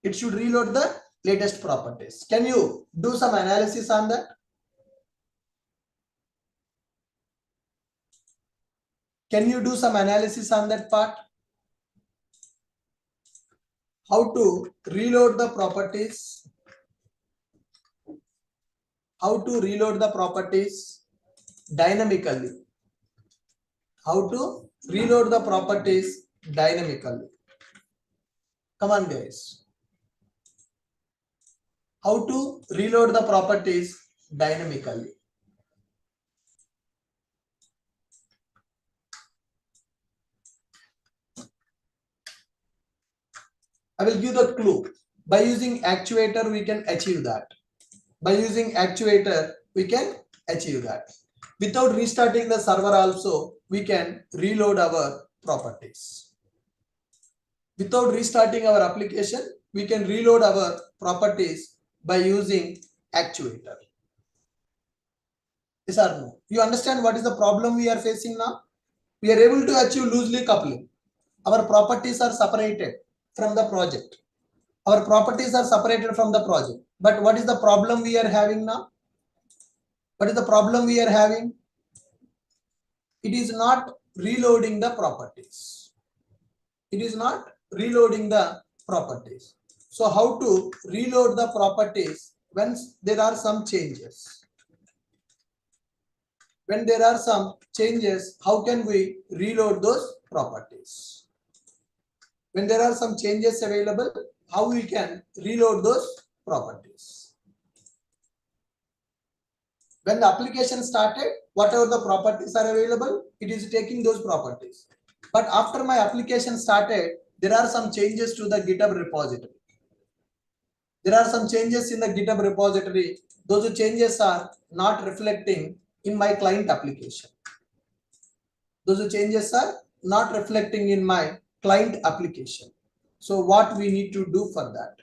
It should reload the latest properties. Can you do some analysis on that? Can you do some analysis on that part? How to reload the properties? How to reload the properties dynamically? How to reload the properties dynamically? Come on, guys. How to reload the properties dynamically? I will give the clue. By using actuator, we can achieve that. By using actuator, we can achieve that. Without restarting the server also, we can reload our properties. Without restarting our application, we can reload our properties by using actuator. Yes or no? You understand what is the problem we are facing now? We are able to achieve loosely coupling. Our properties are separated from the project. Our properties are separated from the project. But what is the problem we are having now? What is the problem we are having? It is not reloading the properties. It is not reloading the properties. So how to reload the properties when there are some changes? When there are some changes, how can we reload those properties? When there are some changes available, how we can reload those properties? When the application started, whatever the properties are available, it is taking those properties. But after my application started, there are some changes to the GitHub repository. There are some changes in the GitHub repository. Those changes are not reflecting in my client application. Those changes are not reflecting in my client application. So what we need to do for that?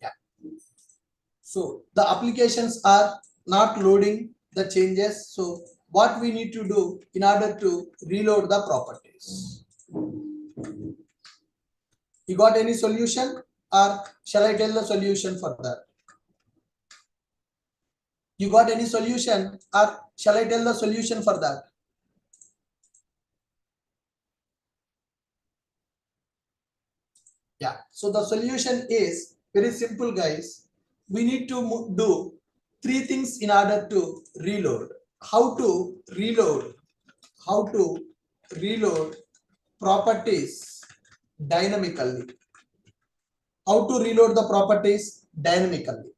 Yeah. So the applications are not loading the changes. So what we need to do in order to reload the properties? You got any solution, or shall I tell the solution for that? You got any solution, or shall I tell the solution for that? Yeah, so the solution is very simple, guys. We need to do three things in order to reload. How to reload? How to reload properties dynamically? How to reload the properties dynamically?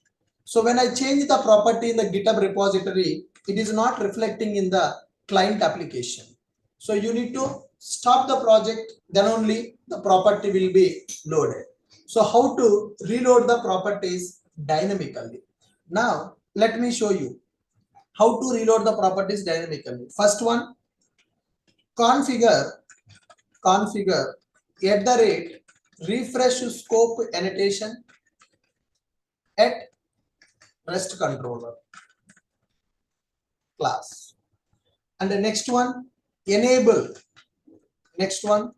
So when I change the property in the GitHub repository, it is not reflecting in the client application. So you need to stop the project, then only the property will be loaded. So how to reload the properties dynamically? Now let me show you how to reload the properties dynamically. First one, configure refresh scope annotation at REST controller class. And the next one, enable actuator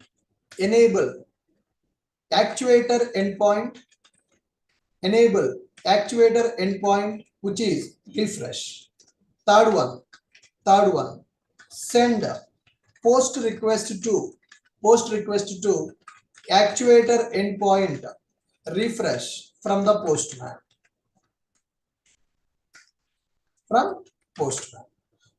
endpoint, which is refresh. Third one, send post request to actuator endpoint refresh from the postman.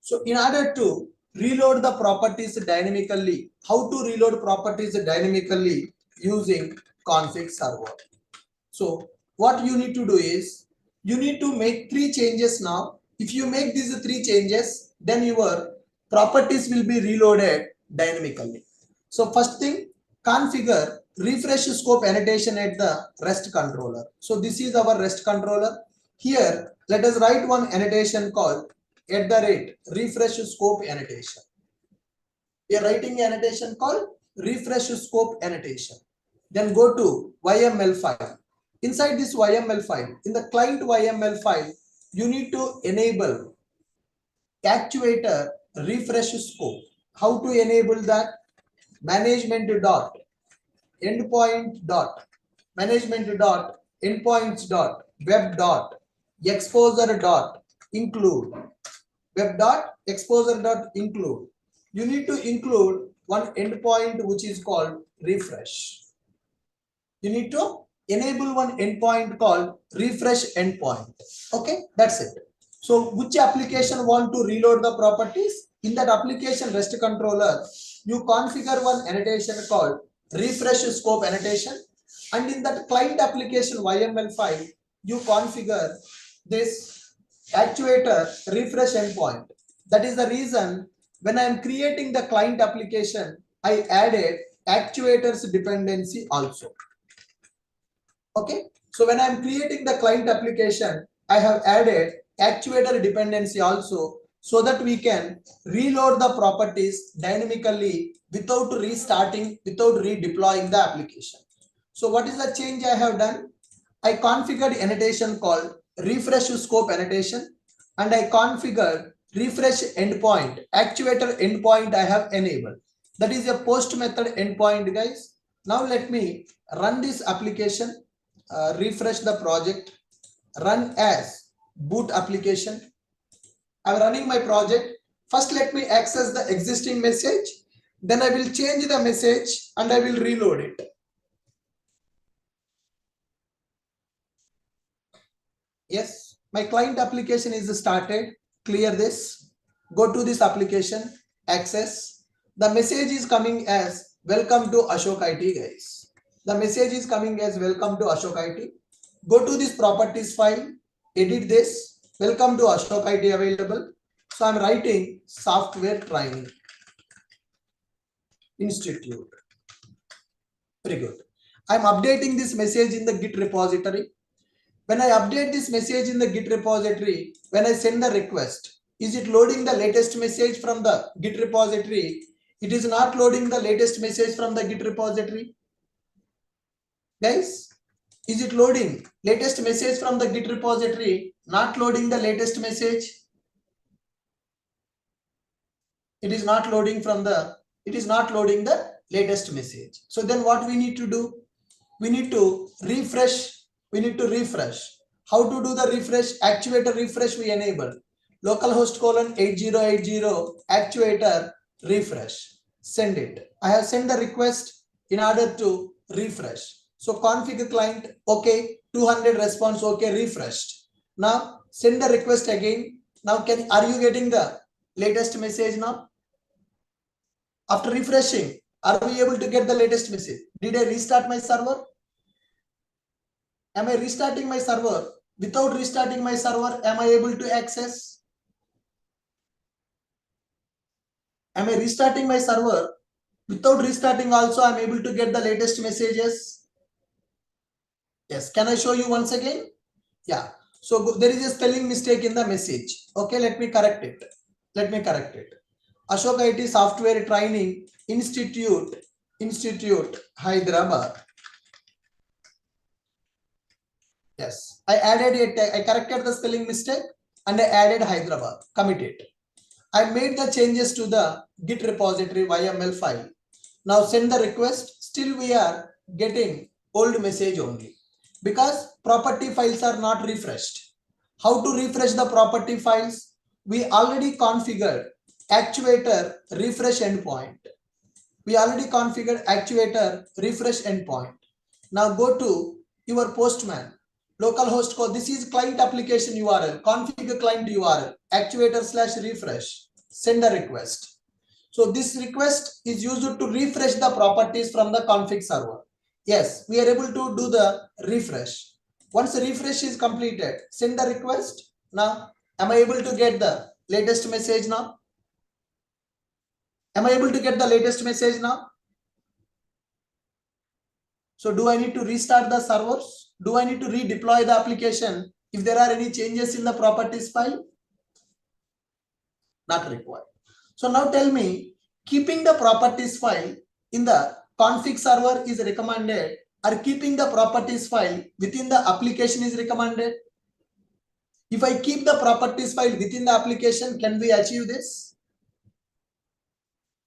So in order to reload the properties dynamically, how to reload properties dynamically using config server? So what you need to do is you need to make three changes now. If you make these three changes, then your properties will be reloaded dynamically. So first thing, configure refresh scope annotation at the REST controller. So this is our REST controller. Here, let us write one annotation called @refresh scope annotation. We are writing an annotation called refresh scope annotation. Then go to YML file. Inside this YML file, in the client YML file, you need to enable actuator refresh scope. How to enable that? Management dot endpoint dot endpoints dot web dot exposure dot include web dot exposure dot include. You need to include one endpoint which is called refresh. You need to enable one endpoint called refresh endpoint. Okay, that's it. So which application want to reload the properties? In that application REST controller, you configure one annotation called refresh scope annotation, and in that client application YML file, you configure this actuator refresh endpoint. That is the reason when I am creating the client application, I added actuators dependency also. Okay, so when I am creating the client application, I have added actuator dependency also, so that we can reload the properties dynamically without redeploying the application. So what is the change I have done? I configured annotation called refresh scope annotation, and I configured refresh endpoint, actuator endpoint I have enabled. That is a post method endpoint, guys. Now let me run this application, refresh the project, run as boot application. I'm running my project. First, let me access the existing message. Then I will change the message and I will reload it. Yes, my client application is started. Clear this. Go to this application, access. The message is coming as welcome to Ashok IT, guys. The message is coming as welcome to Ashok IT. Go to this properties file, edit this. Welcome to Ashok IT available. So I'm writing software training institute. Very good. I'm updating this message in the Git repository. When I update this message in the Git repository, when I send the request, is it loading the latest message from the Git repository? It is not loading the latest message from the Git repository. Guys, is it loading latest message from the Git repository? Not loading the latest message. It is not loading the latest message. So then what we need to do? We need to refresh. How to do the refresh? Actuator refresh we enable. Localhost colon 8080 actuator refresh. Send it. I have sent the request in order to refresh. So configure client, okay, 200 response, okay, refreshed. Now send the request again. Now are you getting the latest message now? After refreshing, are we able to get the latest message? Did I restart my server? Am I restarting my server? Without restarting my server, am I able to access? Am I restarting my server? Without restarting also, I'm able to get the latest messages. Yes, can I show you once again? Yeah, so there is a spelling mistake in the message. Okay, let me correct it. Ashok IT Software Training Institute, Hyderabad. Yes, I corrected the spelling mistake and I added Hyderabad, commit it. I made the changes to the Git repository YML file. Now send the request. Still we are getting old message only because property files are not refreshed. How to refresh the property files? We already configured actuator refresh endpoint. Now go to your Postman. Localhost code. This is client application URL. Configure client URL. Actuator/refresh. Send a request. So this request is used to refresh the properties from the config server. Yes, we are able to do the refresh. Once the refresh is completed, send the request. Now, am I able to get the latest message now? So do I need to restart the servers? Do I need to redeploy the application if there are any changes in the properties file? Not required. So now tell me, keeping the properties file in the config server is recommended or keeping the properties file within the application is recommended? If I keep the properties file within the application, can we achieve this?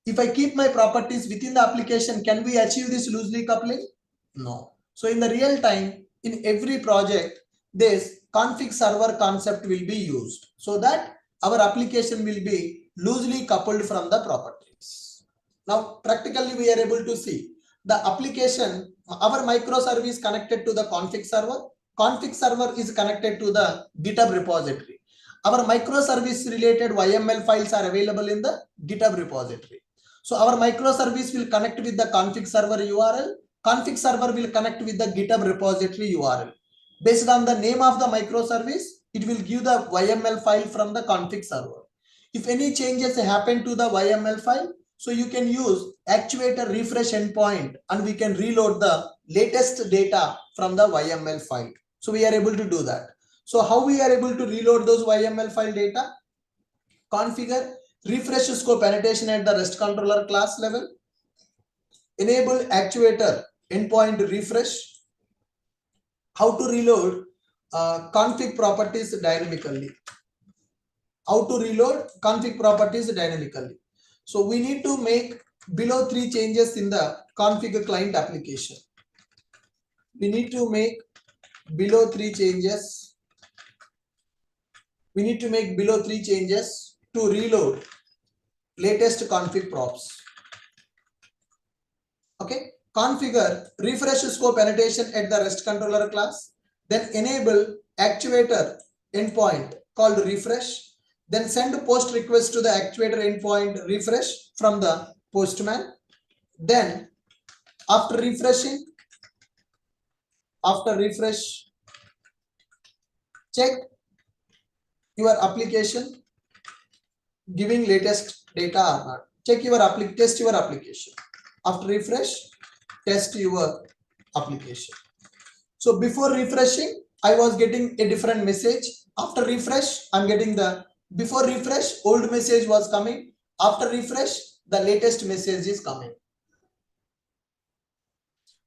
If I keep my properties within the application, can we achieve this loosely coupling? No. So in the real time, in every project, this config server concept will be used so that our application will be loosely coupled from the properties. Now, practically we are able to see the application, our microservice connected to the config server. Config server is connected to the GitHub repository. Our microservice related YML files are available in the GitHub repository. So our microservice will connect with the config server URL. Config server will connect with the GitHub repository URL. Based on the name of the microservice, it will give the YML file from the config server. If any changes happen to the YML file, so you can use actuator refresh endpoint and we can reload the latest data from the YML file. So we are able to do that. So how we are able to reload those YML file data? Configure refresh scope annotation at the REST controller class level. Enable actuator endpoint refresh. How to reload config properties dynamically. So we need to make below 3 changes in the config client application. We need to make below 3 changes. We need to make below 3 changes to reload latest config props. Okay, configure refresh scope annotation at the REST controller class, then enable actuator endpoint called refresh, then send post request to the actuator endpoint refresh from the postman. Then after refresh, check your application giving latest data or not. Check your test your application. After refresh, test your application. So before refreshing, I was getting a different message. After refresh, I'm getting the before refresh, old message was coming. After refresh, the latest message is coming.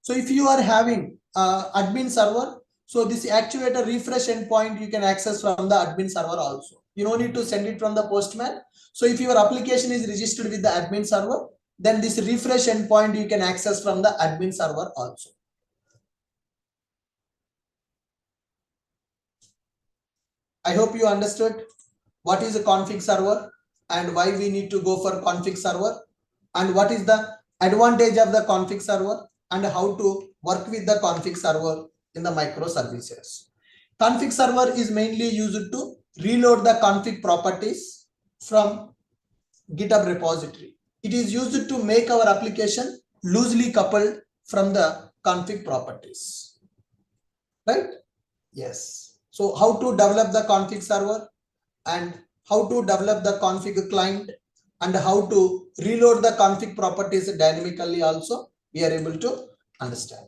So if you are having admin server, so this actuator refresh endpoint you can access from the admin server also. You don't need to send it from the postman. So if your application is registered with the admin server, then this refresh endpoint you can access from the admin server also. I hope you understood what is a config server and why we need to go for config server, and what is the advantage of the config server and how to work with the config server in the microservices. Config server is mainly used to reload the config properties from GitHub repository. It is used to make our application loosely coupled from the config properties. Right? Yes. So how to develop the config server and how to develop the config client and how to reload the config properties dynamically also we are able to understand.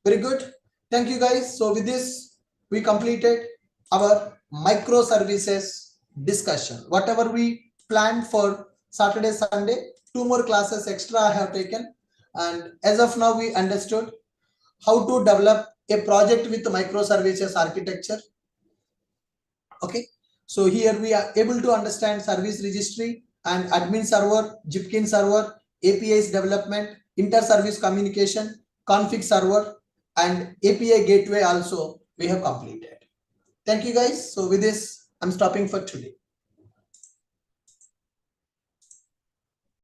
Very good. Thank you guys. So with this, we completed our microservices discussion. Whatever we planned for Saturday, Sunday, 2 more classes extra I have taken. And as of now, we understood how to develop a project with microservices architecture. Okay. So here we are able to understand service registry and admin server, Jipkin server, APIs development, inter-service communication, config server, and API gateway also we have completed. Thank you guys. So with this, I'm stopping for today.